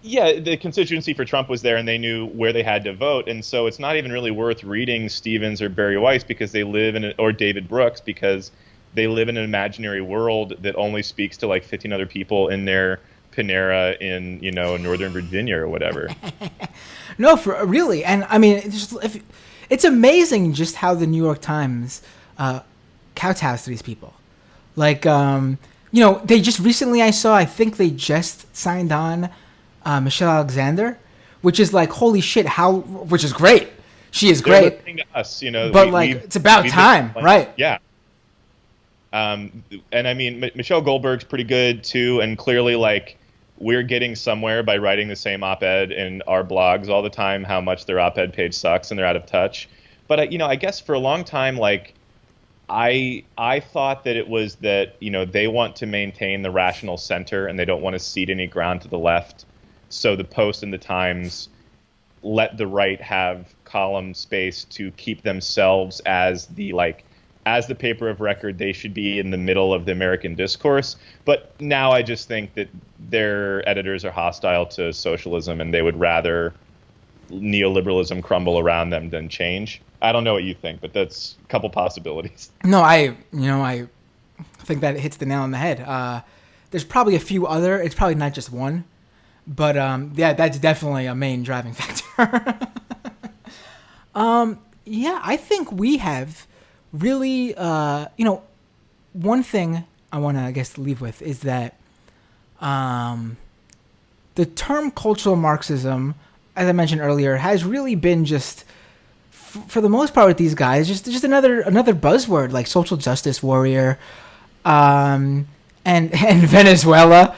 Yeah, the constituency for Trump was there, and they knew where they had to vote, and so it's not even really worth reading Stevens or Barry Weiss because they live or David Brooks because they live in an imaginary world that only speaks to like 15 other people in their Panera in Northern Virginia or whatever. No, for really, and I mean, it's amazing just how the New York Times kowtows to these people. Like, they just recently I think they just signed on Michelle Alexander, which is like, holy shit, which is great. She is great. They're listening to us, But it's about time, right? Yeah. And I mean, Michelle Goldberg's pretty good too, and clearly, like, we're getting somewhere by writing the same op-ed in our blogs all the time, how much their op-ed page sucks and they're out of touch. But, I guess for a long time, like, I thought that it was that, they want to maintain the rational center and they don't want to cede any ground to the left. So the Post and the Times let the right have column space to keep themselves as the paper of record. They should be in the middle of the American discourse. But now I just think that their editors are hostile to socialism and they would rather neoliberalism crumble around them than change. I don't know what you think, but that's a couple possibilities. No, I think that hits the nail on the head. There's probably a few other. It's probably not just one, but yeah, that's definitely a main driving factor. Yeah, I think we have really, one thing I want to, I guess, leave with is that the term cultural Marxism, as I mentioned earlier, has really been just, for the most part with these guys, just another buzzword like social justice warrior, and Venezuela.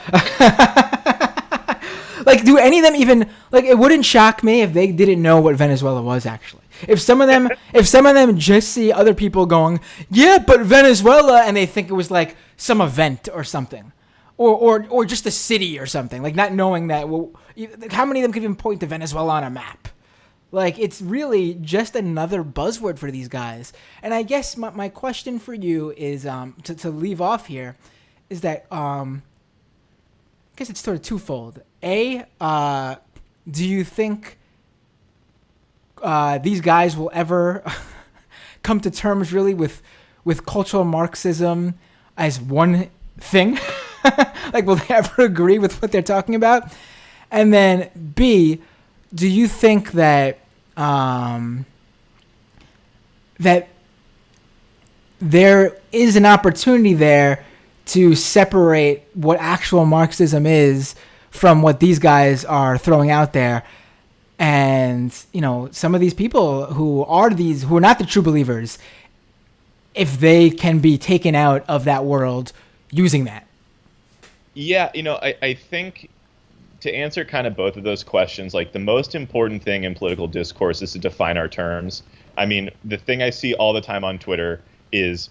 Like, do any of them even, like, it wouldn't shock me if they didn't know what Venezuela was actually. If some of them just see other people going, yeah, but Venezuela, and they think it was like some event or something, or just a city or something, like not knowing that. Well, how many of them could even point to Venezuela on a map? Like, it's really just another buzzword for these guys. And I guess my question for you is, to leave off here, is that I guess it's sort of twofold. A, do you think these guys will ever come to terms really with cultural Marxism as one thing? Like, will they ever agree with what they're talking about? And then B, do you think that that there is an opportunity there to separate what actual Marxism is from what these guys are throwing out there? And, some of these people who are not the true believers, if they can be taken out of that world using that. Yeah, I think to answer kind of both of those questions, like, the most important thing in political discourse is to define our terms. I mean, the thing I see all the time on Twitter is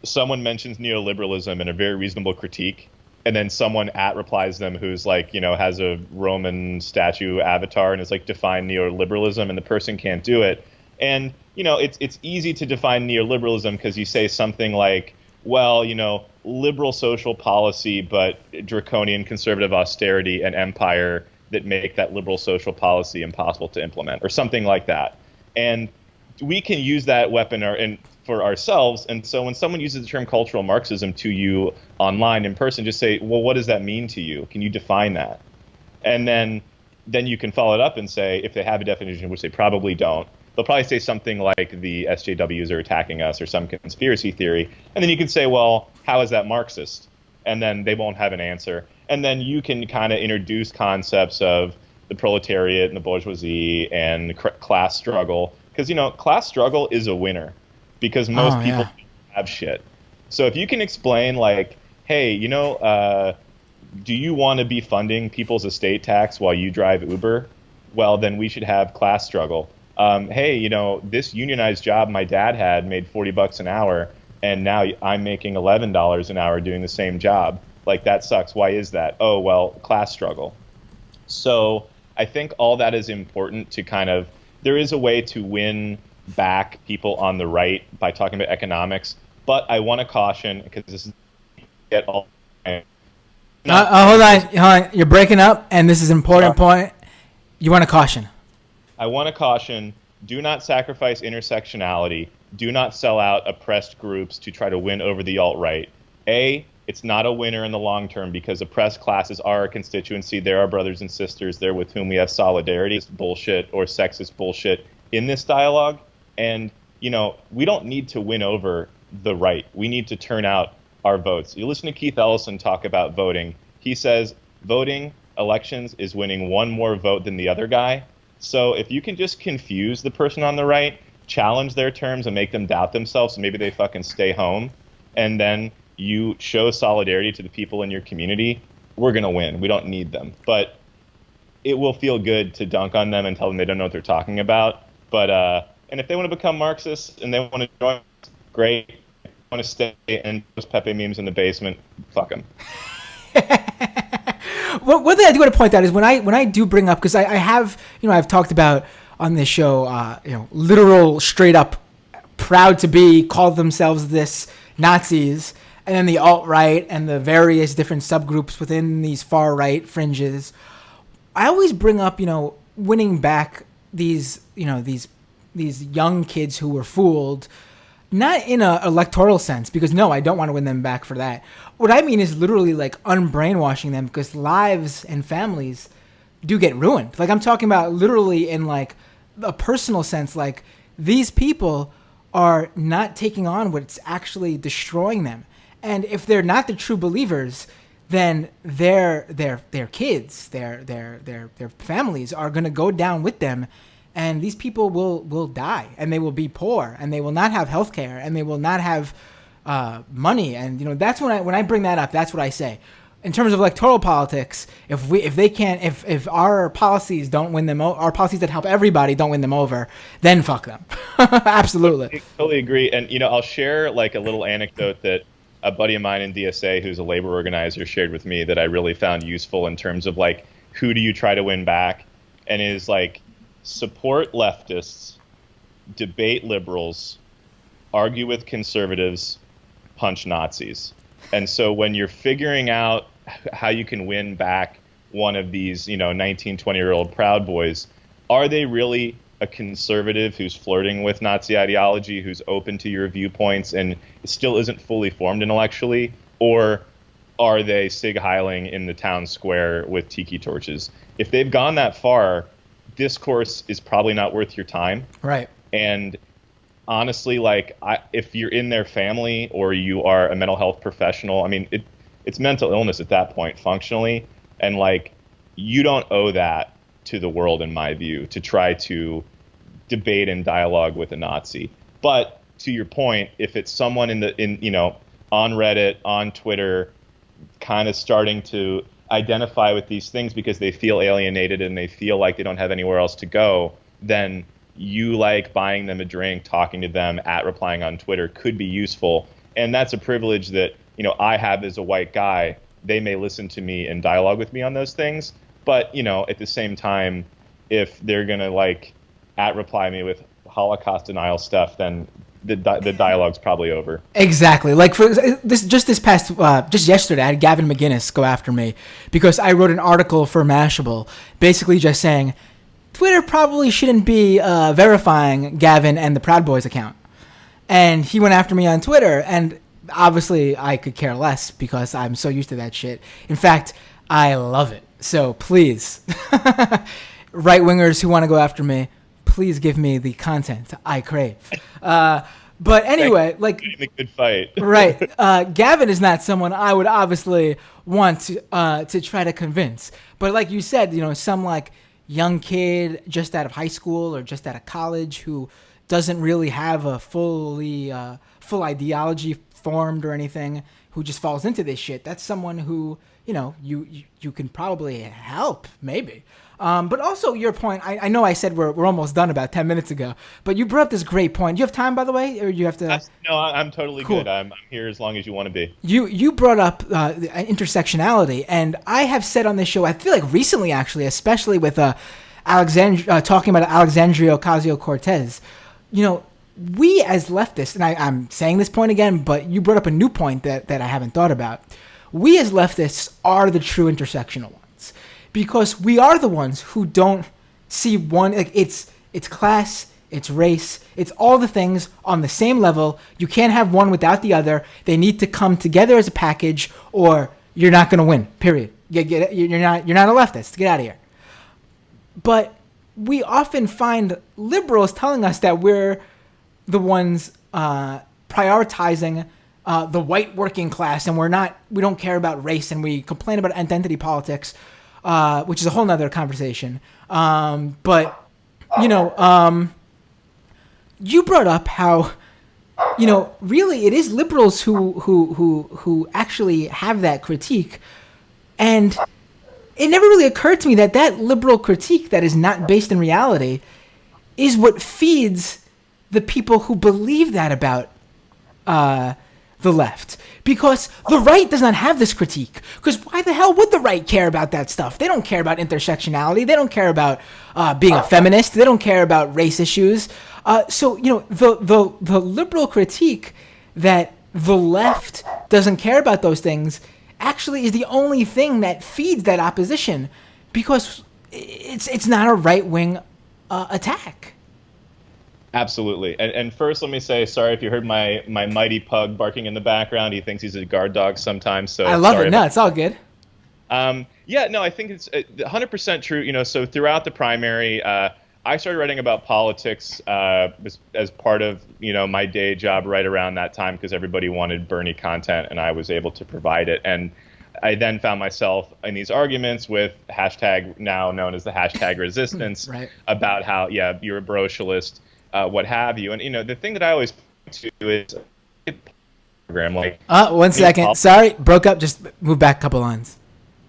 someone mentions neoliberalism in a very reasonable critique, and then someone replies them who's like, has a Roman statue avatar and is like, define neoliberalism, and the person can't do it. And, it's easy to define neoliberalism because you say something like, well, liberal social policy, but draconian conservative austerity and empire that make that liberal social policy impossible to implement, or something like that. And we can use that weapon for ourselves. And so when someone uses the term cultural Marxism to you online, in person, just say, well, what does that mean to you? Can you define that? And then you can follow it up and say, if they have a definition, which they probably don't, they'll probably say something like the SJWs are attacking us or some conspiracy theory. And then you can say, well, how is that Marxist? And then they won't have an answer. And then you can kind of introduce concepts of the proletariat and the bourgeoisie and class struggle. Because, class struggle is a winner because most people don't have shit. So if you can explain, like, hey, do you want to be funding people's estate tax while you drive Uber? Well, then we should have class struggle. Hey, this unionized job my dad had made $40 an hour, and now I'm making $11 an hour doing the same job. Like, that sucks. Why is that? Oh, well, class struggle. So I think all that is important to kind of, there is a way to win back people on the right by talking about economics, but I want to caution, because this is get all. Hold on, you're breaking up, and this is an important point. You want to caution? I want to caution, do not sacrifice intersectionality. Do not sell out oppressed groups to try to win over the alt-right. It's not a winner in the long term because oppressed classes are our constituency. They're our brothers and sisters. They're with whom we have solidarity. It's bullshit or sexist bullshit in this dialogue. And, we don't need to win over the right. We need to turn out our votes. You listen to Keith Ellison talk about voting. He says voting elections is winning one more vote than the other guy. So if you can just confuse the person on the right, challenge their terms and make them doubt themselves, so maybe they fucking stay home, and then you show solidarity to the people in your community, we're going to win. We don't need them. But it will feel good to dunk on them and tell them they don't know what they're talking about. But and if they want to become Marxists and they want to join, great. If they want to stay and post Pepe memes in the basement, fuck them. Well, one thing I do want to point out is when I do bring up, because I have, I've talked about on this show, literal, straight up, proud to be, called themselves this, Nazis, and then the alt-right and the various different subgroups within these far-right fringes. I always bring up, winning back these young kids who were fooled, not in a electoral sense, because no, I don't want to win them back for that. What I mean is literally like unbrainwashing them, because lives and families do get ruined. Like, I'm talking about literally in like a personal sense, like these people are not taking on what's actually destroying them. And if they're not the true believers, then their kids, their families are going to go down with them, and these people will die, and they will be poor, and they will not have health care, and they will not have money. And that's when I bring that up. That's what I say. In terms of electoral politics, if our policies don't win them, our policies that help everybody don't win them over, then fuck them. Absolutely. I totally agree. And I'll share like a little anecdote that a buddy of mine in DSA, who's a labor organizer, shared with me that I really found useful in terms of like, who do you try to win back? And is like, support leftists, debate liberals, argue with conservatives, punch Nazis. And so when you're figuring out how you can win back one of these, 19, 20-year-old Proud Boys, are they really a conservative who's flirting with Nazi ideology, who's open to your viewpoints and still isn't fully formed intellectually? Or are they Sig Heiling in the town square with tiki torches? If they've gone that far, discourse is probably not worth your time. Right. And honestly, like, if you're in their family or you are a mental health professional, I mean, it's mental illness at that point, functionally. And, like, you don't owe that to the world, in my view, to try to debate and dialogue with a Nazi. But to your point, if it's someone on Reddit, on Twitter, kind of starting to identify with these things because they feel alienated and they feel like they don't have anywhere else to go, then you like buying them a drink, talking to them, replying on Twitter could be useful. And that's a privilege that, I have as a white guy. They may listen to me and dialogue with me on those things. But, at the same time, if they're going to reply me with Holocaust denial stuff, then the dialogue's probably over. Exactly. Like for this past just yesterday, I had Gavin McGinnis go after me because I wrote an article for Mashable, basically just saying Twitter probably shouldn't be verifying Gavin and the Proud Boys account, and he went after me on Twitter, and obviously I could care less because I'm so used to that shit. In fact, I love it. So please, right-wingers who want to go after me, please give me the content I crave. But anyway, like, a good fight. Right. Gavin is not someone I would obviously want to try to convince. But like you said, some like young kid just out of high school or just out of college who doesn't really have a full ideology formed or anything, who just falls into this shit. That's someone who, you can probably help, maybe. But also your point, I know I said we're almost done about 10 minutes ago, but you brought up this great point. Do you have time, by the way, or you have to? No, I'm totally cool. Good. I'm here as long as you want to be. You brought up intersectionality, and I have said on this show, I feel like recently, actually, especially with talking about Alexandria Ocasio-Cortez, we as leftists, and I'm saying this point again, but you brought up a new point that I haven't thought about. We as leftists are the true intersectional ones. Because we are the ones who don't see one, like it's class, it's race, it's all the things on the same level. You can't have one without the other. They need to come together as a package, or you're not going to win. Period. You're not a leftist. Get out of here. But we often find liberals telling us that we're the ones prioritizing the white working class, and we don't care about race, and we complain about identity politics. Which is a whole nother conversation. But you brought up how, really it is liberals who actually have that critique. And it never really occurred to me that liberal critique that is not based in reality is what feeds the people who believe that about the left. Because the right does not have this critique. Because why the hell would the right care about that stuff? They don't care about intersectionality. They don't care about being a feminist. They don't care about race issues. So the liberal critique that the left doesn't care about those things actually is the only thing that feeds that opposition, because it's not a right-wing attack. Absolutely. And first, let me say, sorry if you heard my mighty pug barking in the background. He thinks he's a guard dog sometimes. So I love it. No, it's all good. Yeah, no, I think it's 100% true. So throughout the primary, I started writing about politics as part of, my day job right around that time, because everybody wanted Bernie content and I was able to provide it. And I then found myself in these arguments with hashtag, now known as the hashtag resistance, right, about how, you're a brocialist. What have you. And, the thing that I always point to is program like... one second. Sorry, broke up. Just move back a couple lines.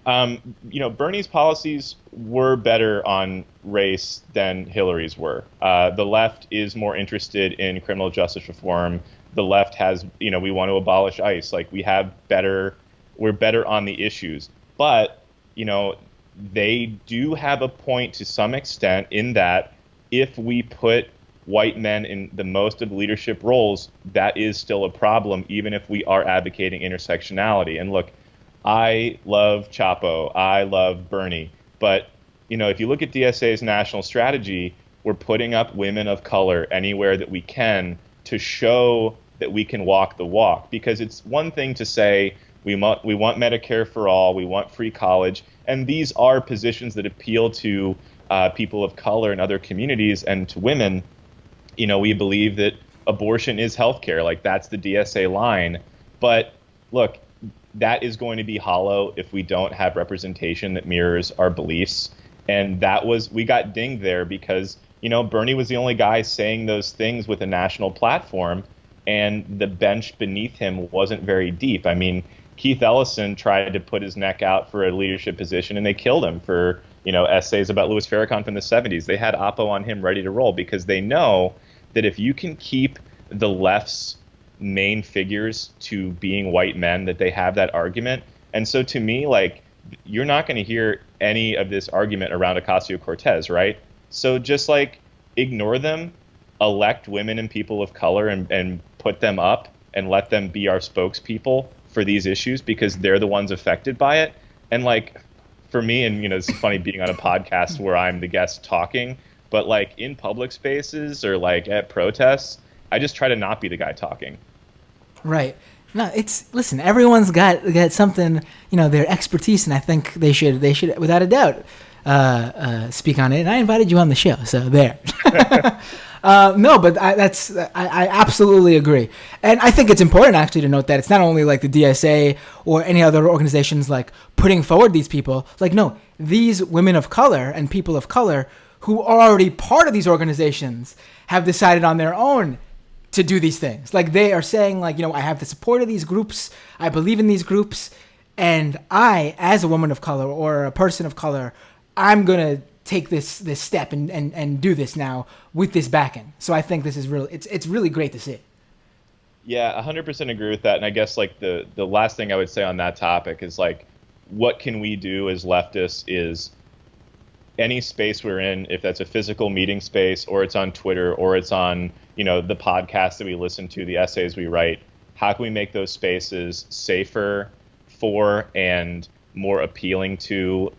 Bernie's policies were better on race than Hillary's were. The left is more interested in criminal justice reform. The left has, we want to abolish ICE. Like, we're better on the issues. But, they do have a point to some extent in that if we put white men in the most of the leadership roles, that is still a problem, even if we are advocating intersectionality. And look, I love Chapo, I love Bernie, but if you look at DSA's national strategy, we're putting up women of color anywhere that we can to show that we can walk the walk. Because it's one thing to say we want Medicare for all, we want free college, and these are positions that appeal to people of color in other communities and to women. We believe that abortion is healthcare. Like, that's the DSA line. But look, that is going to be hollow if we don't have representation that mirrors our beliefs. And we got dinged there because, Bernie was the only guy saying those things with a national platform, and the bench beneath him wasn't very deep. I mean, Keith Ellison tried to put his neck out for a leadership position, and they killed him for, essays about Louis Farrakhan from the 70s. They had Oppo on him ready to roll because they know that if you can keep the left's main figures to being white men, that they have that argument. And so to me, like, you're not going to hear any of this argument around Ocasio-Cortez, right? So just, like, ignore them, elect women and people of color and put them up and let them be our spokespeople for these issues because they're the ones affected by it. And like, for me, and it's funny being on a podcast where I'm the guest talking, but like in public spaces or like at protests, I just try to not be the guy talking. Right. No, listen, everyone's got something, their expertise, and I think they should without a doubt speak on it. And I invited you on the show, so there. No, but I absolutely agree. And I think it's important actually to note that it's not only like the DSA or any other organizations like putting forward these people. Like, no, these women of color and people of color who are already part of these organizations have decided on their own to do these things. Like, they are saying, like, I have the support of these groups, I believe in these groups, and I, as a woman of color or a person of color, I'm going to take this step and do this now with this backing. So I think this is really, it's really great to see. Yeah, 100% agree with that. And I guess like the last thing I would say on that topic is like, what can we do as leftists is any space we're in, if that's a physical meeting space or it's on Twitter or it's on, the podcasts that we listen to, the essays we write, how can we make those spaces safer for and more appealing to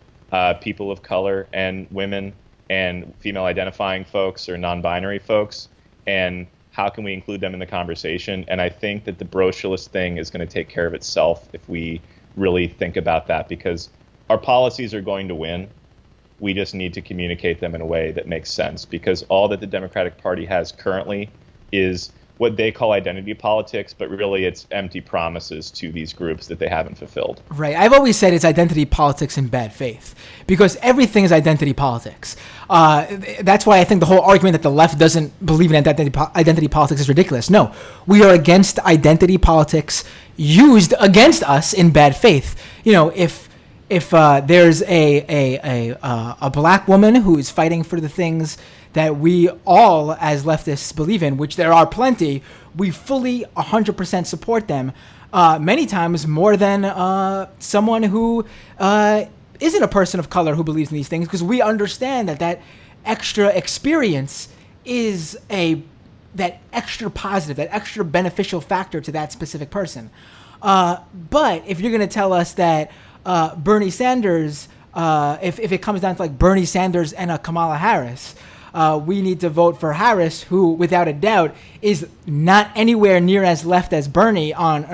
people of color and women and female identifying folks or non-binary folks, and how can we include them in the conversation? And I think that the brochureless thing is going to take care of itself if we really think about that, because our policies are going to win. We just need to communicate them in a way that makes sense, because all that the Democratic Party has currently is what they call identity politics, but really it's empty promises to these groups that they haven't fulfilled. Right. I've always said it's identity politics in bad faith, because everything is identity politics. That's why I think the whole argument that the left doesn't believe in identity politics is ridiculous. No, we are against identity politics used against us in bad faith. If there's a black woman who is fighting for the things that we all as leftists believe in, which there are plenty, we fully 100% support them, many times more than someone who isn't a person of color who believes in these things, because we understand that extra experience is that extra positive, that extra beneficial factor to that specific person. But if you're going to tell us that Bernie Sanders, if it comes down to like Bernie Sanders and a Kamala Harris, we need to vote for Harris, who without a doubt is not anywhere near as left as Bernie on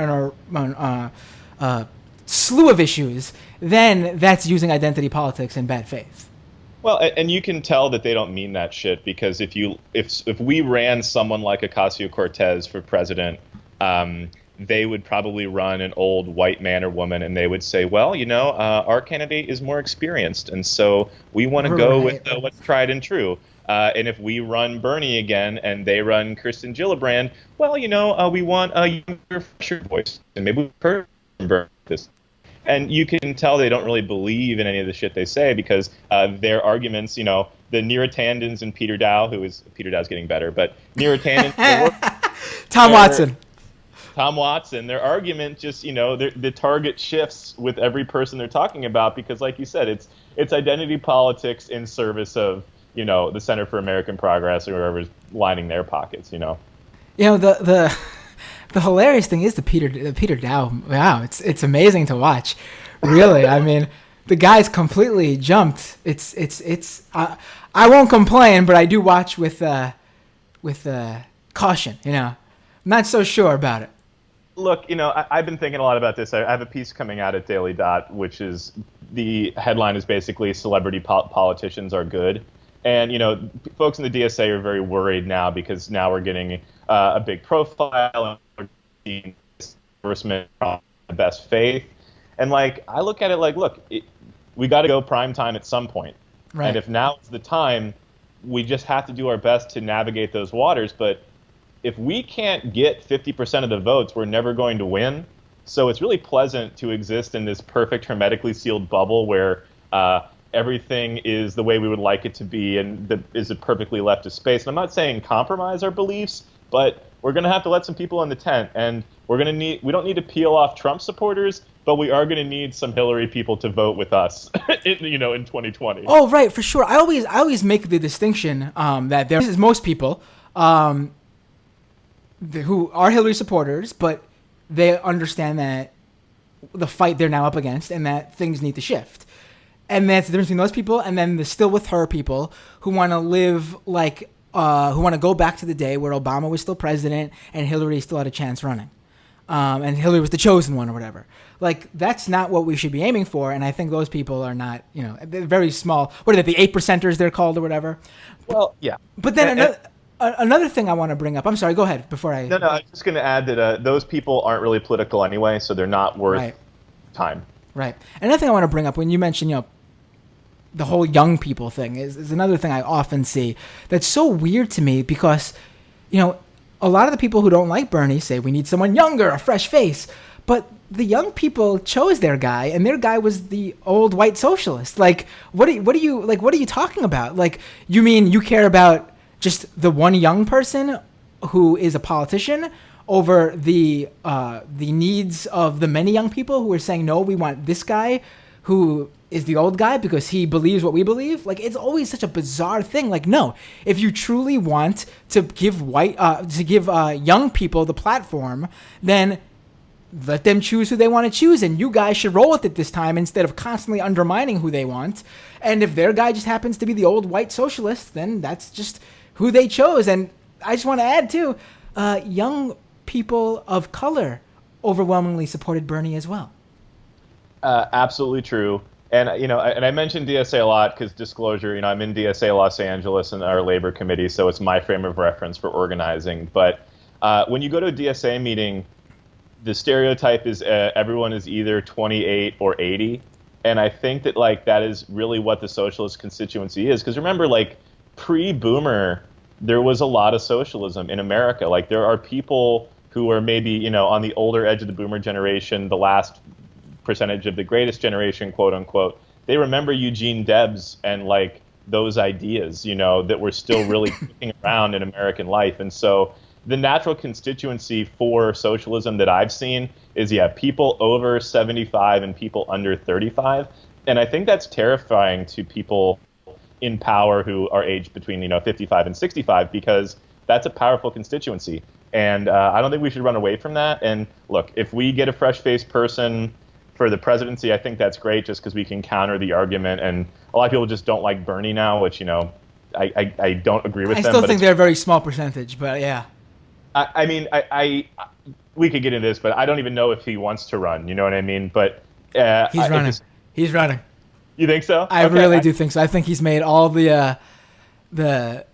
a slew of issues, then that's using identity politics in bad faith. Well, and you can tell that they don't mean that shit, because if we ran someone like Ocasio-Cortez for president, they would probably run an old white man or woman, and they would say, well, our candidate is more experienced, and so we want to go with what's tried and true. And if we run Bernie again and they run Kirsten Gillibrand, well, we want a younger, fresher voice, and maybe we've heard from Bernie this. And you can tell they don't really believe in any of the shit they say, because their arguments, the Neera Tandons and Peter Dow's getting better, but Neera Tandon, Tom Watson, their argument just, the target shifts with every person they're talking about, because like you said, it's identity politics in service of, the Center for American Progress or whoever's lining their pockets, The hilarious thing is the Peter Dow. Wow, it's amazing to watch. Really, I mean, the guy's completely jumped. It's I won't complain, but I do watch with caution. I'm not so sure about it. Look, I've been thinking a lot about this. I have a piece coming out at Daily Dot, which is, the headline is basically celebrity politicians are good. And, folks in the DSA are very worried now, because now we're getting a big profile and we're seeing enforcement from the best faith. And, I look at it like, look, we got to go prime time at some point. Right. And if now is the time, we just have to do our best to navigate those waters. But if we can't get 50% of the votes, we're never going to win. So it's really pleasant to exist in this perfect hermetically sealed bubble where everything is the way we would like it to be, and is a perfectly leftist space. And I'm not saying compromise our beliefs, but we're going to have to let some people in the tent, and we don't need to peel off Trump supporters, but we are going to need some Hillary people to vote with us, in 2020. Oh, right, for sure. I always make the distinction that there is most people who are Hillary supporters, but they understand that the fight they're now up against and that things need to shift. And that's the difference between those people and then the still with her people who want to live like, who want to go back to the day where Obama was still president and Hillary still had a chance running. And Hillary was the chosen one or whatever. Like, that's not what we should be aiming for. And I think those people are not, they're very small. What are they, the 8%ers they're called or whatever? Well, yeah. But then another thing I want to bring up. I'm sorry, go ahead before I... No, I was just going to add that those people aren't really political anyway, so they're not worth time. Right. Another thing I want to bring up when you mentioned, the whole young people thing is another thing I often see that's so weird to me because, a lot of the people who don't like Bernie say we need someone younger, a fresh face. But the young people chose their guy, and their guy was the old white socialist. Like, what are you talking about? Like, you mean you care about just the one young person who is a politician over the needs of the many young people who are saying, no, we want this guy who is the old guy because he believes what we believe? Like, it's always such a bizarre thing. Like, no, if you truly want to give young people the platform, then let them choose who they want to choose, and you guys should roll with it this time instead of constantly undermining who they want. And if their guy just happens to be the old white socialist, then that's just who they chose. And I just want to add, too, young people of color overwhelmingly supported Bernie as well. Absolutely true. And, and I mentioned DSA a lot because disclosure, I'm in DSA Los Angeles and our labor committee, so it's my frame of reference for organizing. But when you go to a DSA meeting, the stereotype is everyone is either 28 or 80. And I think that, that is really what the socialist constituency is. Because remember, pre-boomer, there was a lot of socialism in America. There are people who are maybe, on the older edge of the boomer generation, the last percentage of the greatest generation, quote unquote, they remember Eugene Debs and those ideas, that were still really kicking around in American life. And so the natural constituency for socialism that I've seen is, people over 75 and people under 35. And I think that's terrifying to people in power who are aged between, 55 and 65, because that's a powerful constituency. And I don't think we should run away from that. And look, if we get a fresh-faced person for the presidency, I think that's great just because we can counter the argument. And a lot of people just don't like Bernie now, which, I don't agree with them. I still think they're a very small percentage, but yeah. We could get into this, but I don't even know if he wants to run. You know what I mean? But he's running. He's running. You think so? I really do think so. I think he's made all the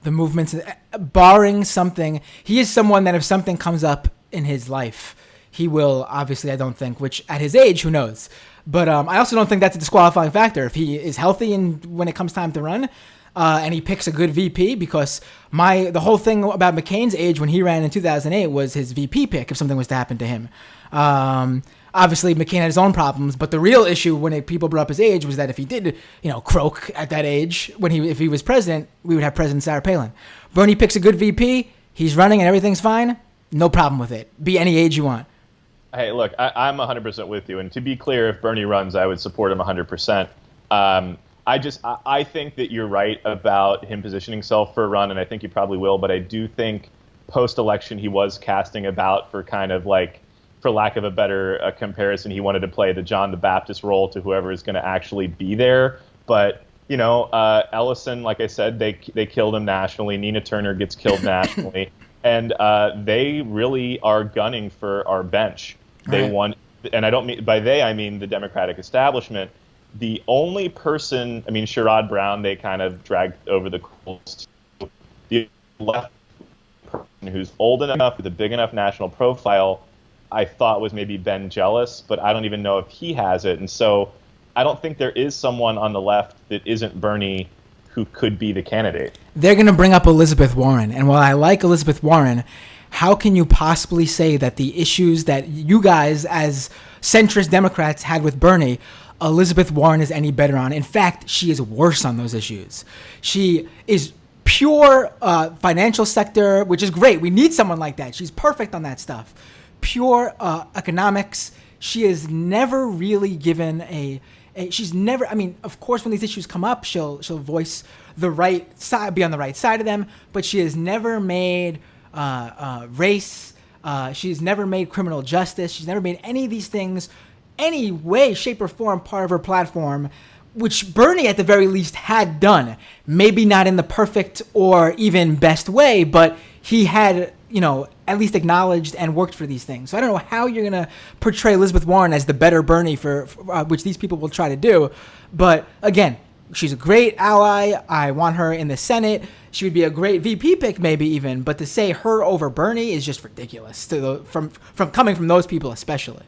movements, barring something. He is someone that if something comes up in his life, he will, obviously, I don't think, which at his age, who knows? But I also don't think that's a disqualifying factor. If he is healthy and when it comes time to run, and he picks a good VP, because the whole thing about McCain's age when he ran in 2008 was his VP pick if something was to happen to him. Obviously, McCain had his own problems, but the real issue when people brought up his age was that if he did, croak at that age, if he was president, we would have President Sarah Palin. Bernie picks a good VP, he's running and everything's fine, no problem with it. Be any age you want. Hey, look, I'm 100% with you. And to be clear, if Bernie runs, I would support him 100%. I think that you're right about him positioning himself for a run, and I think he probably will. But I do think post-election he was casting about for kind of for lack of a better comparison, he wanted to play the John the Baptist role to whoever is going to actually be there. But, Ellison, like I said, they killed him nationally. Nina Turner gets killed nationally. And they really are gunning for our bench. They want, and I don't mean by they, I mean the Democratic establishment. The only person, Sherrod Brown, they kind of dragged over the coals. The left person who's old enough with a big enough national profile, I thought was maybe Ben Jealous, but I don't even know if he has it. And so I don't think there is someone on the left that isn't Bernie who could be the candidate. They're going to bring up Elizabeth Warren. And while I like Elizabeth Warren, how can you possibly say that the issues that you guys as centrist Democrats had with Bernie, Elizabeth Warren is any better on? In fact, she is worse on those issues. She is pure financial sector, which is great. We need someone like that. She's perfect on that stuff. Pure economics. she is never really given she's never, I mean, of course, when these issues come up, she'll voice the right side, be on the right side of them, but she has never made race, she's never made criminal justice, she's never made any of these things, any way, shape, or form part of her platform, which Bernie at the very least had done. Maybe not in the perfect or even best way, but he had, at least acknowledged and worked for these things. So I don't know how you're going to portray Elizabeth Warren as the better Bernie for which these people will try to do. But again, she's a great ally. I want her in the Senate. She would be a great VP pick, maybe even. But to say her over Bernie is just ridiculous from coming from those people especially.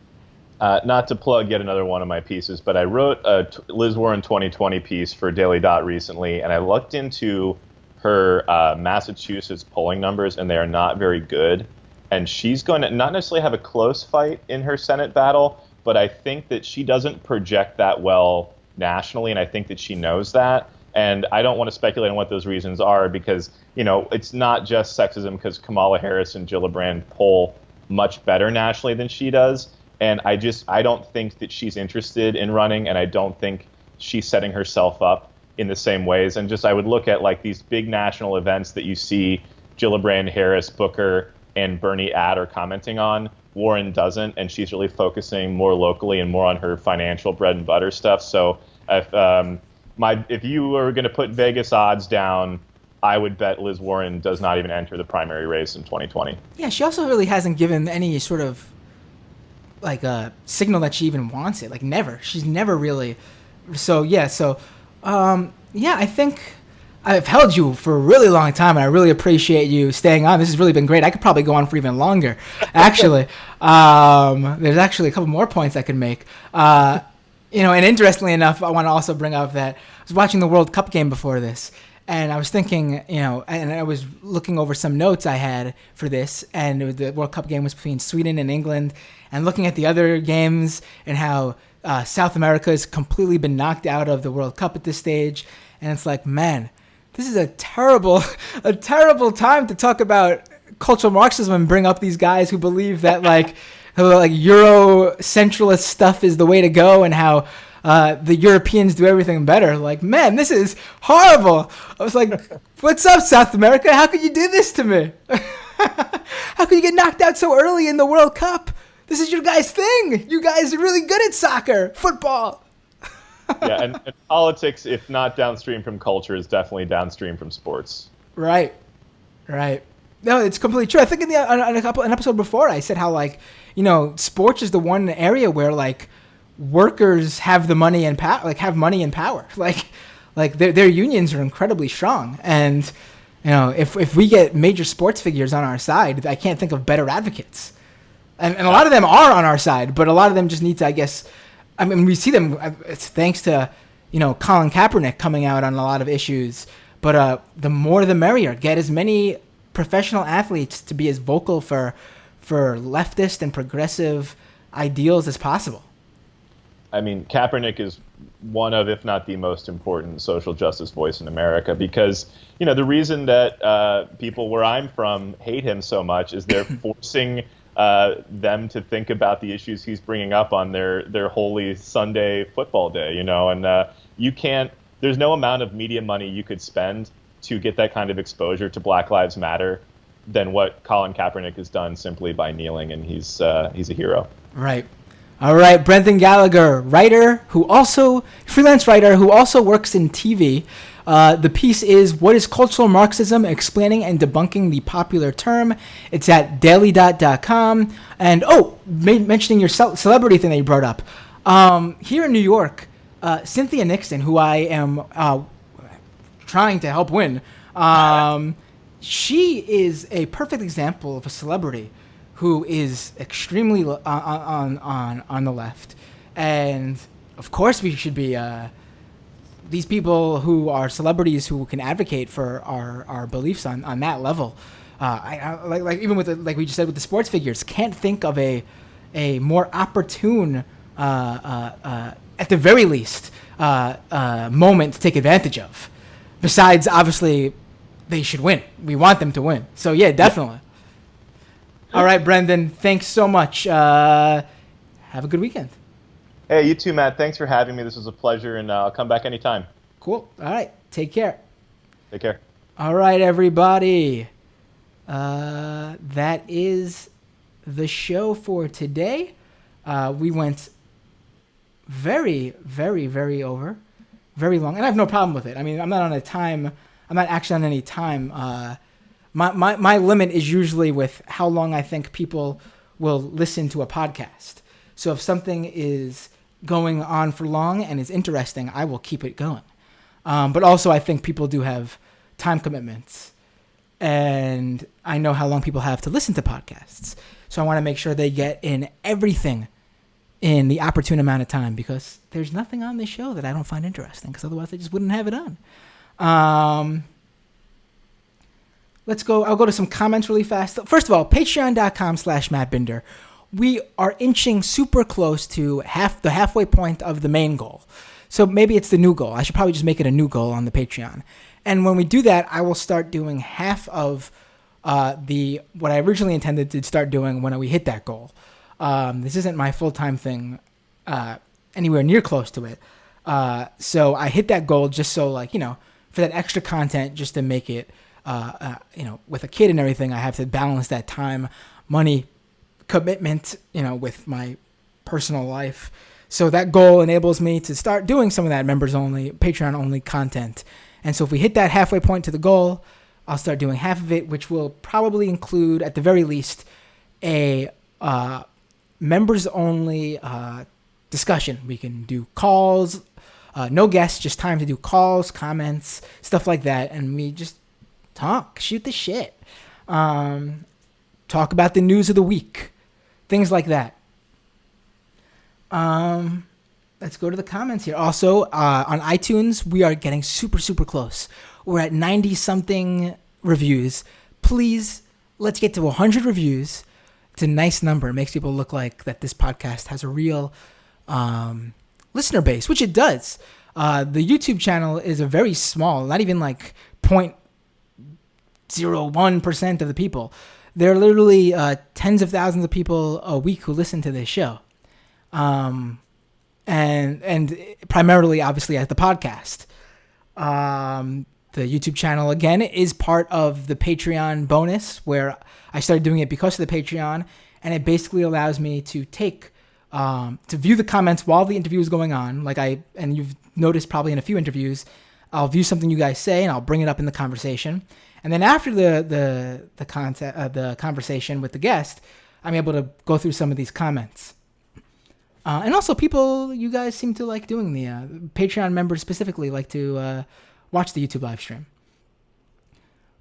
Not to plug yet another one of my pieces, but I wrote a Liz Warren 2020 piece for Daily Dot recently, and I looked into her Massachusetts polling numbers, and they are not very good. And she's going to not necessarily have a close fight in her Senate battle, but I think that she doesn't project that well nationally, and I think that she knows that. And I don't want to speculate on what those reasons are because, it's not just sexism because Kamala Harris and Gillibrand poll much better nationally than she does. And I don't think that she's interested in running, and I don't think she's setting herself up in the same ways. And I would look at like these big national events that you see Gillibrand, Harris, Booker, and Bernie at or commenting on. Warren doesn't, and she's really focusing more locally and more on her financial bread and butter stuff. So if you were going to put Vegas odds down, I would bet Liz Warren does not even enter the primary race in 2020. Yeah, she also really hasn't given any sort of like a signal that she even wants it. Like never. She's never really. So yeah. I think I've held you for a really long time, and I really appreciate you staying on. This has really been great. I could probably go on for even longer, actually. There's actually a couple more points I could make. And interestingly enough, I want to also bring up that I was watching the World Cup game before this, and I was thinking, and I was looking over some notes I had for this, and the World Cup game was between Sweden and England, and looking at the other games and how South America has completely been knocked out of the World Cup at this stage. And it's like, man, this is a terrible time to talk about cultural Marxism and bring up these guys who believe that like Euro-centralist stuff is the way to go and how the Europeans do everything better. Like, man, this is horrible. I was like, what's up, South America? How could you do this to me? How could you get knocked out so early in the World Cup? This is your guys' thing. You guys are really good at soccer, football. Yeah, and politics, if not downstream from culture, is definitely downstream from sports. Right. No, it's completely true. I think in an episode before, I said how sports is the one area where workers have the money and power. Like their unions are incredibly strong, and if we get major sports figures on our side, I can't think of better advocates. And a lot of them are on our side, but a lot of them just need to, I guess. I mean, we see them. It's thanks to Colin Kaepernick coming out on a lot of issues. But the more the merrier. Get as many professional athletes to be as vocal for leftist and progressive ideals as possible. I mean, Kaepernick is one of, if not the most important social justice voice in America because, the reason that people where I'm from hate him so much is they're forcing them to think about the issues he's bringing up on their holy Sunday football day, and there's no amount of media money you could spend to get that kind of exposure to Black Lives Matter than what Colin Kaepernick has done simply by kneeling, and he's a hero. Right. All right, Brenden Gallagher, freelance writer who also works in TV. The piece is What is Cultural Marxism? Explaining and Debunking the Popular Term. It's at dailydot.com. And, mentioning your celebrity thing that you brought up. Here in New York, Cynthia Nixon, who I am trying to help win, she is a perfect example of a celebrity who is extremely on the left. And, of course, we should be... these people who are celebrities who can advocate for our beliefs on that level. I even with like we just said with the sports figures, can't think of a more opportune, at the very least, moment to take advantage of. Besides, obviously, they should win. We want them to win. So yeah, definitely. All right, Brenden, thanks so much. have a good weekend. Hey, you too, Matt. Thanks for having me. This was a pleasure, and I'll come back anytime. Cool. All right. Take care. Take care. All right, everybody. That is the show for today. We went very, very, very over. Very long. And I have no problem with it. I mean, I'm not actually on any time. My limit is usually with how long I think people will listen to a podcast. So if something is going on for long and is interesting, I will keep it going. But also I think people do have time commitments. And I know how long people have to listen to podcasts. So I want to make sure they get in everything in the opportune amount of time, because there's nothing on this show that I don't find interesting, because otherwise I just wouldn't have it on. Let's go. I'll go to some comments really fast. First of all, patreon.com/MattBinder. We are inching super close to the halfway point of the main goal. So maybe it's the new goal. I should probably just make it a new goal on the Patreon. And when we do that, I will start doing half of what I originally intended to start doing when we hit that goal. This isn't my full-time thing anywhere near close to it. So I hit that goal just so, for that extra content, just to make it, with a kid and everything, I have to balance that time, money, commitment, with my personal life. So that goal enables me to start doing some of that members-only, Patreon-only content. And so if we hit that halfway point to the goal, I'll start doing half of it, which will probably include, at the very least, a members-only discussion. We can do calls, no guests, just time to do calls, comments, stuff like that, and we just talk, shoot the shit, talk about the news of the week, things like that. Let's go to the comments here. Also, on iTunes, we are getting super, super close. We're at 90-something reviews. Please, let's get to 100 reviews. It's a nice number. It makes people look like that this podcast has a real listener base, which it does. The YouTube channel is a very small, not even 0.01% of the people. There are literally tens of thousands of people a week who listen to this show. And primarily, obviously, as the podcast. The YouTube channel, again, is part of the Patreon bonus, where I started doing it because of the Patreon, and it basically allows me to to view the comments while the interview is going on. And you've noticed probably in a few interviews, I'll view something you guys say, and I'll bring it up in the conversation. And then after the conversation with the guest, I'm able to go through some of these comments. And also, you guys seem to like doing the Patreon members specifically like to watch the YouTube live stream.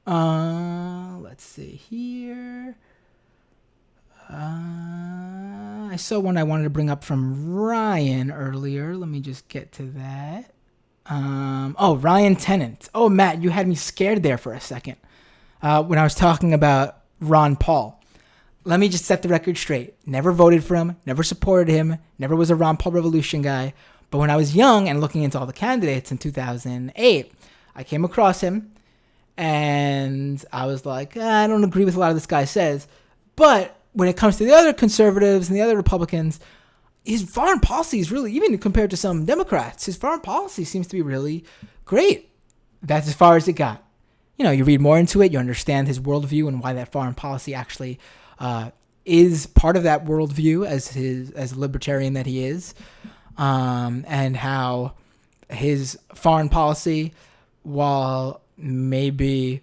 Let's see here. I saw one I wanted to bring up from Ryan earlier. Let me just get to that. Ryan Tennant. Oh, Matt, you had me scared there for a second when I was talking about Ron Paul. Let me just set the record straight. Never voted for him, never supported him, never was a Ron Paul Revolution guy. But when I was young and looking into all the candidates in 2008, I came across him, and I was like, I don't agree with a lot of this guy says. But when it comes to the other conservatives and the other Republicans, his foreign policy is really, even compared to some Democrats, his foreign policy seems to be really great. That's as far as it got. You read more into it, you understand his worldview and why that foreign policy actually is part of that worldview as a libertarian that he is, and how his foreign policy, while maybe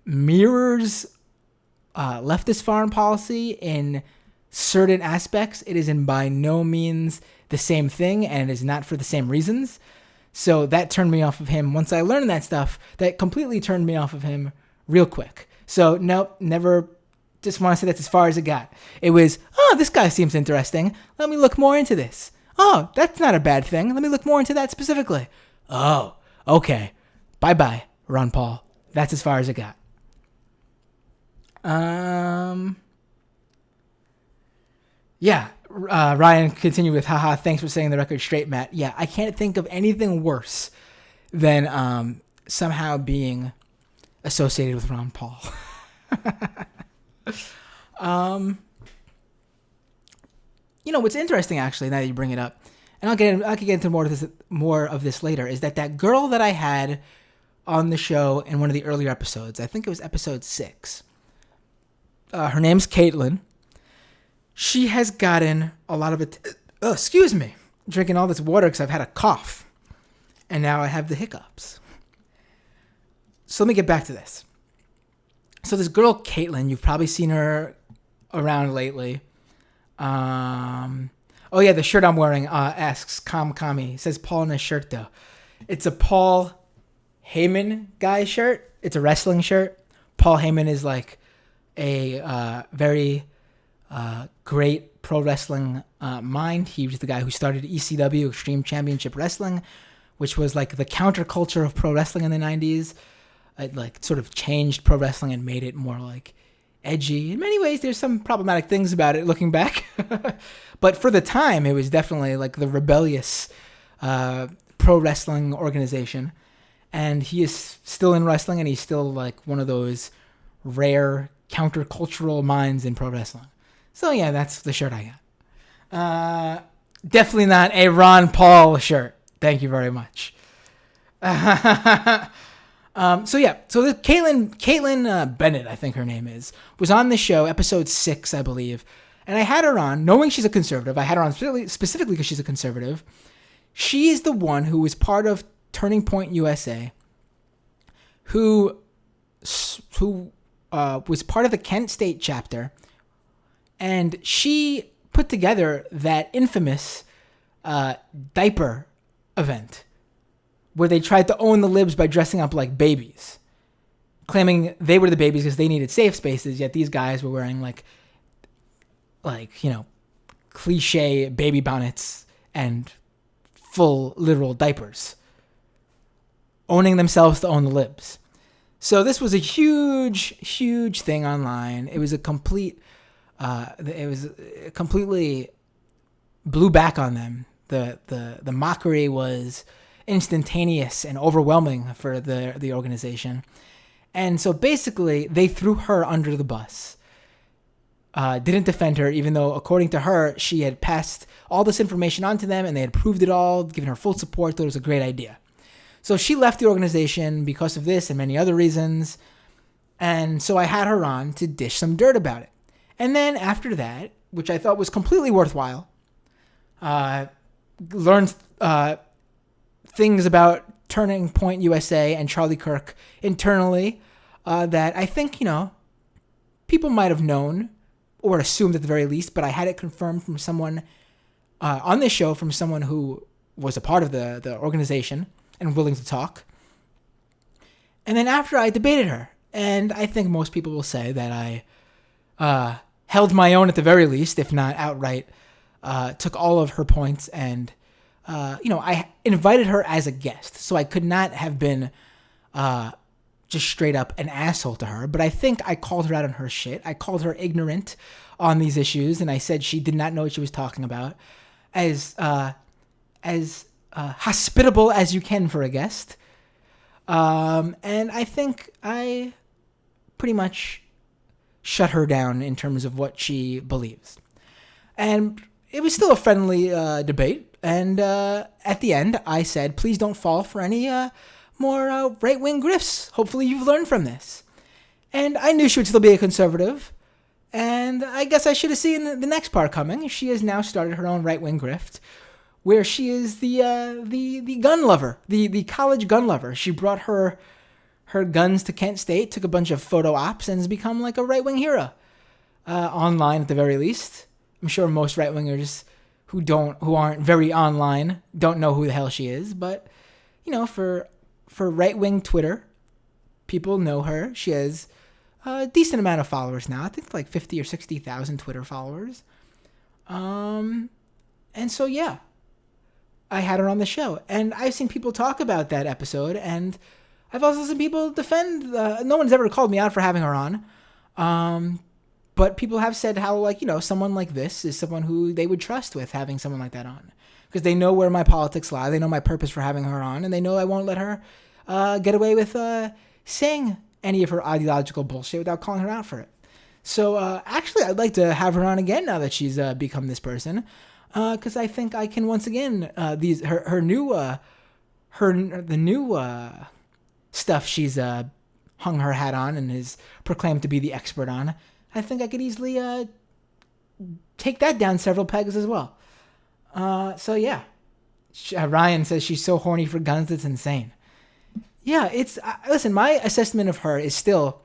mirrors leftist foreign policy in certain aspects, it is by no means the same thing, and it is not for the same reasons. So that turned me off of him. Once I learned that stuff, that completely turned me off of him real quick. So nope, never. Just want to say that's as far as it got. It was, this guy seems interesting. Let me look more into this. Oh, that's not a bad thing. Let me look more into that specifically. Oh, okay. Bye-bye, Ron Paul. That's as far as it got. Yeah, Ryan continued with, haha, thanks for saying the record straight, Matt. Yeah, I can't think of anything worse than somehow being associated with Ron Paul. what's interesting actually, now that you bring it up, and I can get into more of this later, is that girl that I had on the show in one of the earlier episodes, I think it was episode 6. Her name's Caitlin. She has gotten a lot of it. Excuse me, drinking all this water because I've had a cough, and now I have the hiccups. So let me get back to this. So this girl Caitlin, you've probably seen her around lately. Oh yeah, the shirt I'm wearing asks Kami. It says Paul in his shirt though. It's a Paul Heyman guy shirt. It's a wrestling shirt. Paul Heyman is like a very great pro wrestling mind. He was the guy who started ECW, Extreme Championship Wrestling, which was like the counterculture of pro wrestling in the 90s. It like sort of changed pro wrestling and made it more like edgy. In many ways, there's some problematic things about it looking back. But for the time, it was definitely like the rebellious pro wrestling organization. And he is still in wrestling, and he's still like one of those rare countercultural minds in pro wrestling. So yeah, that's the shirt I got. Definitely not a Ron Paul shirt. Thank you very much. So the Caitlin Bennett, I think her name is, was on the show, episode 6, I believe. And I had her on, knowing she's a conservative. I had her on specifically because she's a conservative. She is the one who was part of Turning Point USA, who was part of the Kent State chapter, and she put together that infamous diaper event where they tried to own the libs by dressing up like babies, claiming they were the babies because they needed safe spaces, yet these guys were wearing like cliche baby bonnets and full literal diapers, owning themselves to own the libs. So this was a huge thing online. It was completely blew back on them. The mockery was instantaneous and overwhelming for the organization. And so basically they threw her under the bus. Didn't defend her, even though according to her, she had passed all this information on to them and they had proved it all, given her full support, thought it was a great idea. So she left the organization because of this and many other reasons. And so I had her on to dish some dirt about it. And then after that, which I thought was completely worthwhile, learned things about Turning Point USA and Charlie Kirk internally that I think, people might have known or assumed at the very least, but I had it confirmed from someone on this show, from someone who was a part of the organization and willing to talk. And then after I debated her, and I think most people will say that I held my own at the very least, if not outright, took all of her points and, I invited her as a guest, so I could not have been just straight up an asshole to her, but I think I called her out on her shit. I called her ignorant on these issues, and I said she did not know what she was talking about, as hospitable as you can for a guest. And I think I pretty much shut her down in terms of what she believes. And it was still a friendly debate. And at the end, I said, please don't fall for any more right-wing grifts. Hopefully you've learned from this. And I knew she would still be a conservative. And I guess I should have seen the next part coming. She has now started her own right-wing grift, where she is the gun lover, the college gun lover. She brought her guns to Kent State, took a bunch of photo ops, and has become like a right-wing hero online at the very least. I'm sure most right-wingers who aren't very online don't know who the hell she is, but for right-wing Twitter, people know her. She has a decent amount of followers now. I think like 50 or 60,000 Twitter followers. And so yeah, I had her on the show, and I've seen people talk about that episode, and I've also seen people defend. No one's ever called me out for having her on. But people have said how, someone like this is someone who they would trust with having someone like that on. Because they know where my politics lie. They know my purpose for having her on. And they know I won't let her get away with saying any of her ideological bullshit without calling her out for it. So actually, I'd like to have her on again now that she's become this person, because I think I can once again the new stuff she's hung her hat on and is proclaimed to be the expert on. I think I could easily take that down several pegs as well. So yeah, Ryan says she's so horny for guns it's insane. Yeah, it's listen. My assessment of her is still.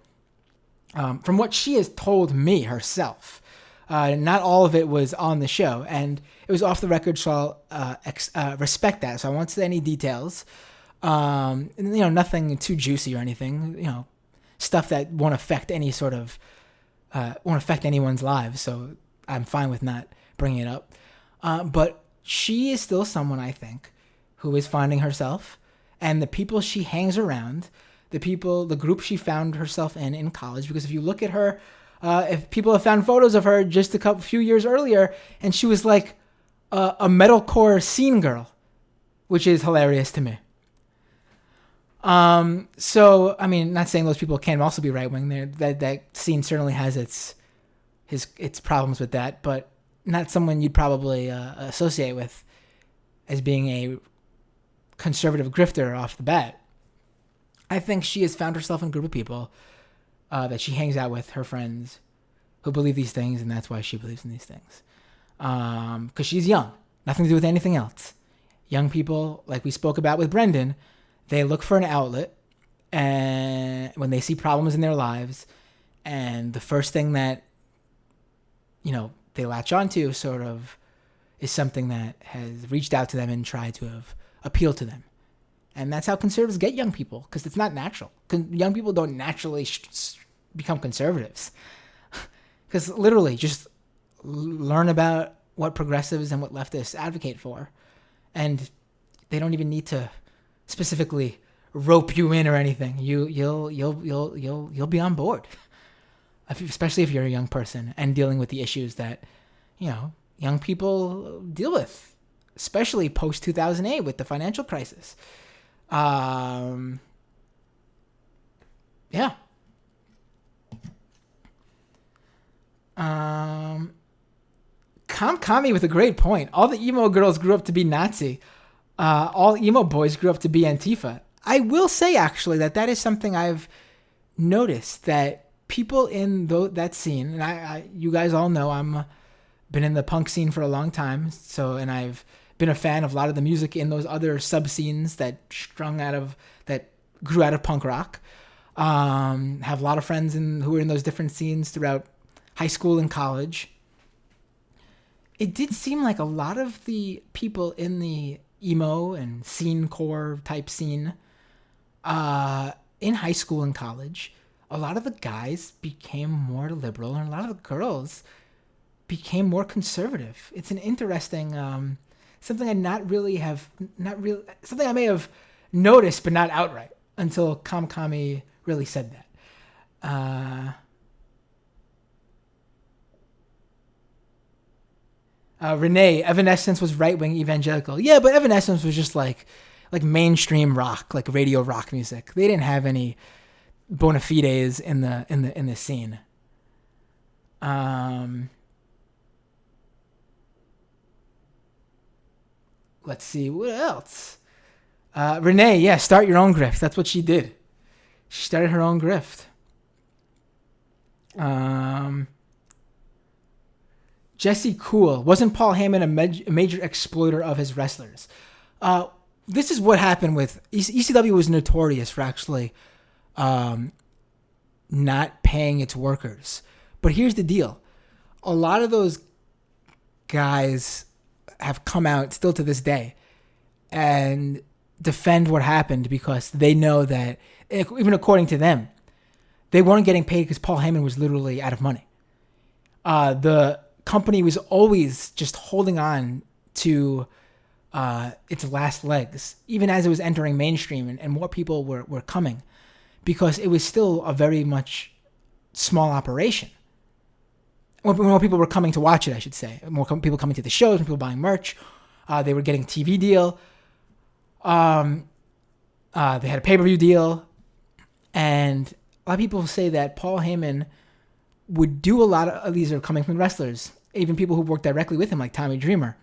From what she has told me herself, not all of it was on the show, and it was off the record, so I'll respect that. So I won't say any details. Nothing too juicy or anything. Stuff that won't affect any sort of won't affect anyone's lives. So I'm fine with not bringing it up. But she is still someone, I think, who is finding herself, and the people she hangs around. The group she found herself in college, because if you look at her, if people have found photos of her just few years earlier, and she was like a metalcore scene girl, which is hilarious to me. So, I mean, not saying those people can also be right-wing. That scene certainly has its problems with that, but not someone you'd probably associate with as being a conservative grifter off the bat. I think she has found herself in a group of people that she hangs out with, her friends, who believe these things, and that's why she believes in these things. Because she's young. Nothing to do with anything else. Young people, like we spoke about with Brenden, they look for an outlet and when they see problems in their lives, and the first thing that, they latch onto sort of is something that has reached out to them and tried to have appealed to them. And that's how conservatives get young people, because it's not natural. Young people don't naturally become conservatives. Because literally, just learn about what progressives and what leftists advocate for, and they don't even need to specifically rope you in or anything. You'll be on board, especially if you're a young person and dealing with the issues that young people deal with, especially post 2008 with the financial crisis. Yeah. Kami with a great point. All the emo girls grew up to be Nazi. All emo boys grew up to be Antifa. I will say, actually, that is something I've noticed, that people in that scene, and I you guys all know I'm been in the punk scene for a long time, and I've been a fan of a lot of the music in those other sub-scenes that grew out of punk rock. Have a lot of friends who were in those different scenes throughout high school and college. It did seem like a lot of the people in the emo and scene core type scene in high school and college, a lot of the guys became more liberal and a lot of the girls became more conservative. It's an interesting something something I may have noticed but not outright until Kami really said that. Renee, Evanescence was right-wing evangelical. Yeah, but Evanescence was just like mainstream rock, like radio rock music. They didn't have any bona fides in the scene. Let's see what else. Renee, yeah, start your own grift. That's what she did. She started her own grift. Jesse Cool. Wasn't Paul Heyman a major exploiter of his wrestlers? This is what happened with ECW was notorious for actually not paying its workers. But here's the deal. A lot of those guys have come out still to this day and defend what happened because they know that, even according to them, they weren't getting paid because Paul Heyman was literally out of money. The company was always just holding on to its last legs, even as it was entering mainstream and more people were coming, because it was still a very much small operation. More people were coming to watch it, I should say. More people coming to the shows, more people buying merch. They were getting a TV deal. They had a pay-per-view deal. And a lot of people say that Paul Heyman would do a lot of these are coming from wrestlers, even people who work directly with him, like Tommy Dreamer.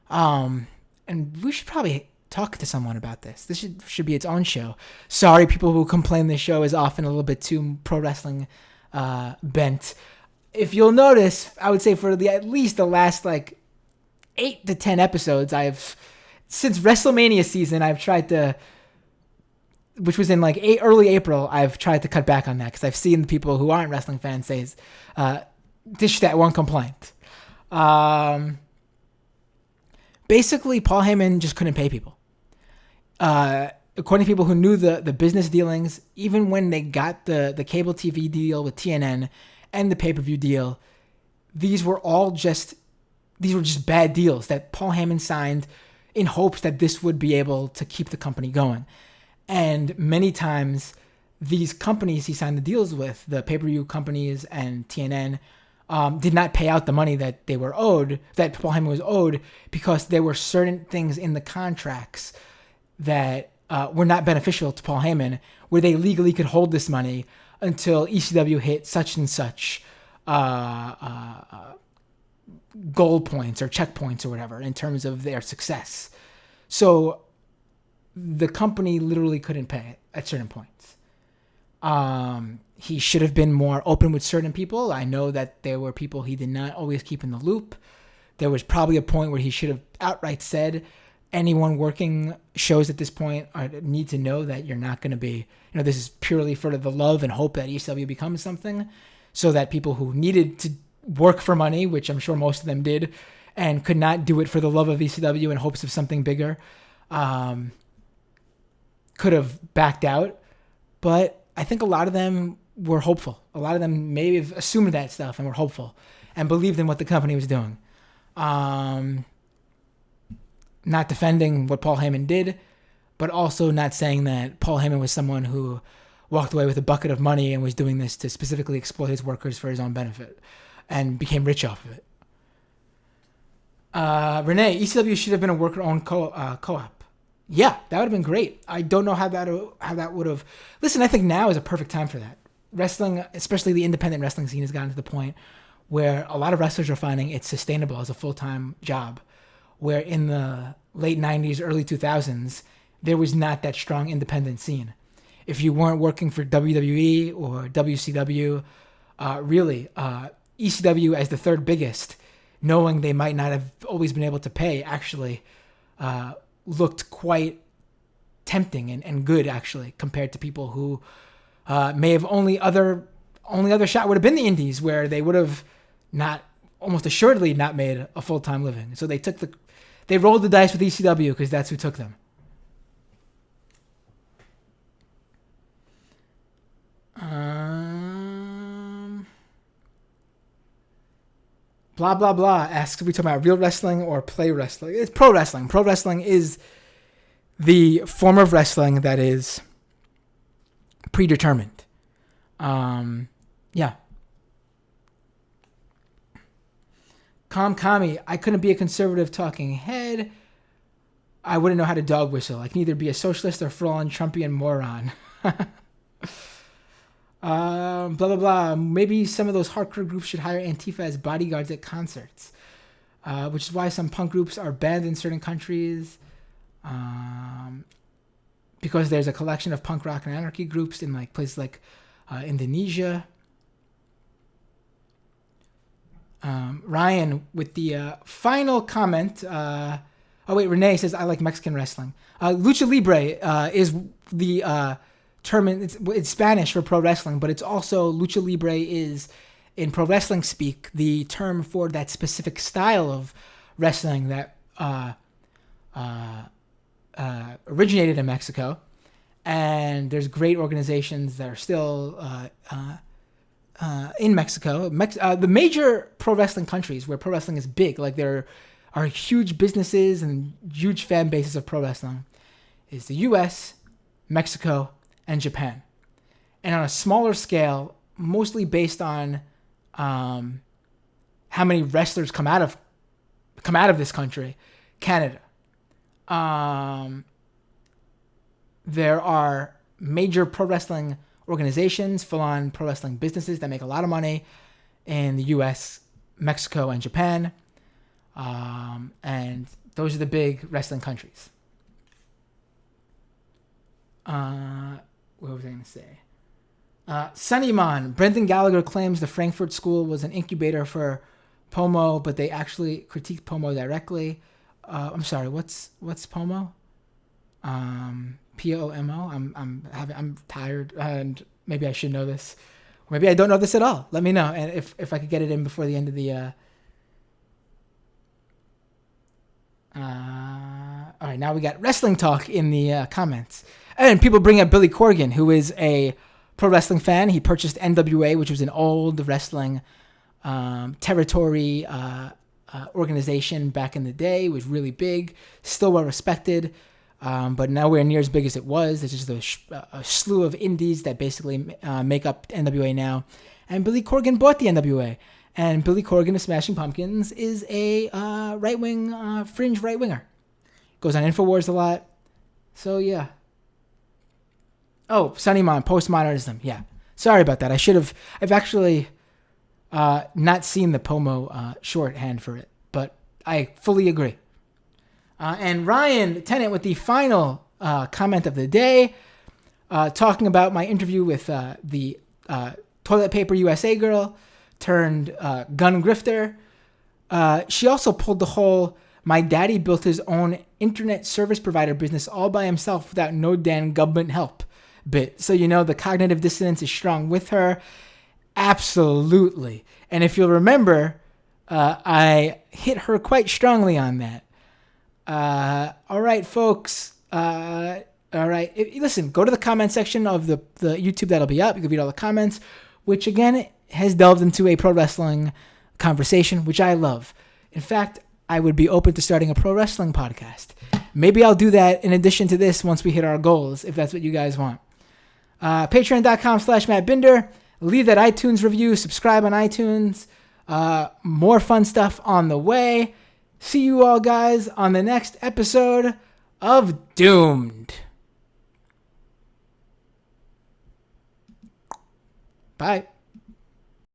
And we should probably talk to someone about this. This should be its own show. Sorry, people who complain this show is often a little bit too pro wrestling bent. If you'll notice, I would say for at least the last 8 to 10 episodes, since WrestleMania season, I've tried to, which was in early April, I've tried to cut back on that because I've seen the people who aren't wrestling fans say, dish that one complaint. Basically, Paul Heyman just couldn't pay people. According to people who knew the business dealings, even when they got the cable TV deal with TNN and the pay-per-view deal, these were just bad deals that Paul Heyman signed in hopes that this would be able to keep the company going. And many times, these companies he signed the deals with, the pay-per-view companies and TNN, did not pay out the money that they were owed, that Paul Heyman was owed, because there were certain things in the contracts that were not beneficial to Paul Heyman, where they legally could hold this money until ECW hit such and such goal points or checkpoints or whatever in terms of their success. So the company literally couldn't pay at certain points. He should have been more open with certain people. I know that there were people he did not always keep in the loop. There was probably a point where he should have outright said, anyone working shows at this point need to know that you're not going to be, this is purely for the love and hope that ECW becomes something, so that people who needed to work for money, which I'm sure most of them did, and could not do it for the love of ECW in hopes of something bigger, could have backed out. But I think a lot of them were hopeful. A lot of them maybe have assumed that stuff and were hopeful and believed in what the company was doing. Not defending what Paul Heyman did, but also not saying that Paul Heyman was someone who walked away with a bucket of money and was doing this to specifically exploit his workers for his own benefit and became rich off of it. Renee, ECW should have been a worker-owned co-op. Yeah, that would have been great. I don't know how that would have... Listen, I think now is a perfect time for that. Wrestling, especially the independent wrestling scene, has gotten to the point where a lot of wrestlers are finding it's sustainable as a full-time job, where in the late 90s, early 2000s, there was not that strong independent scene. If you weren't working for WWE or WCW, ECW as the third biggest, knowing they might not have always been able to pay, actually looked quite tempting and good, actually, compared to people who may have only other shot would have been the indies, where they would have almost assuredly not made a full-time living. So they rolled the dice with ECW because that's who took them. Blah, blah, blah asks if we talk about real wrestling or play wrestling. It's pro wrestling. Pro wrestling is the form of wrestling that is predetermined. Yeah. Kami, I couldn't be a conservative talking head. I wouldn't know how to dog whistle. I can either be a socialist or full-on Trumpian moron. Blah, blah, blah. Maybe some of those hardcore groups should hire Antifa as bodyguards at concerts, which is why some punk groups are banned in certain countries, because there's a collection of punk rock and anarchy groups in places like Indonesia. Ryan with the final comment. Renee says, I like Mexican wrestling. Lucha Libre is the term, it's Spanish for pro wrestling, but it's also, Lucha Libre is, in pro wrestling speak, the term for that specific style of wrestling that originated in Mexico. And there's great organizations that are still in Mexico. The major pro wrestling countries where pro wrestling is big, there are huge businesses and huge fan bases of pro wrestling, is the U.S., Mexico, and Japan. And on a smaller scale, mostly based on how many wrestlers come out of this country, Canada. There are major pro wrestling organizations, full-on pro wrestling businesses that make a lot of money in the U.S., Mexico, and Japan. And those are the big wrestling countries. What was I going to say? Sunnyman, Brenden Gallagher claims the Frankfurt School was an incubator for Pomo, but they actually critiqued Pomo directly. I'm sorry, what's Pomo? Pomo. I'm tired, and maybe I should know this. Or maybe I don't know this at all. Let me know, and if I could get it in before the end of the. All right, now we got wrestling talk in the comments, and people bring up Billy Corgan, who is a pro wrestling fan. He purchased NWA, which was an old wrestling territory organization back in the day. It was really big, still well respected, but nowhere near as big as it was. There's just a slew of indies that basically make up NWA now. And Billy Corgan bought the NWA. And Billy Corgan of Smashing Pumpkins is a right-wing, fringe right-winger. Goes on InfoWars a lot. So, yeah. Oh, Sunnyman, postmodernism. Yeah. Sorry about that. I've actually not seen the Pomo shorthand for it, but I fully agree. And Ryan Tennant with the final comment of the day, talking about my interview with the Toilet Paper USA girl turned gun grifter. She also pulled the whole, my daddy built his own internet service provider business all by himself without no damn government help bit. So, the cognitive dissonance is strong with her. Absolutely. And if you'll remember, I hit her quite strongly on that. All right, folks. All right. Listen, go to the comment section of the YouTube that'll be up. You can read all the comments, which again has delved into a pro wrestling conversation, which I love. In fact, I would be open to starting a pro wrestling podcast. Maybe I'll do that in addition to this once we hit our goals, if that's what you guys want. Patreon.com/Matt Binder. Leave that iTunes review. Subscribe on iTunes. More fun stuff on the way. See you all guys on the next episode of Doomed. Bye.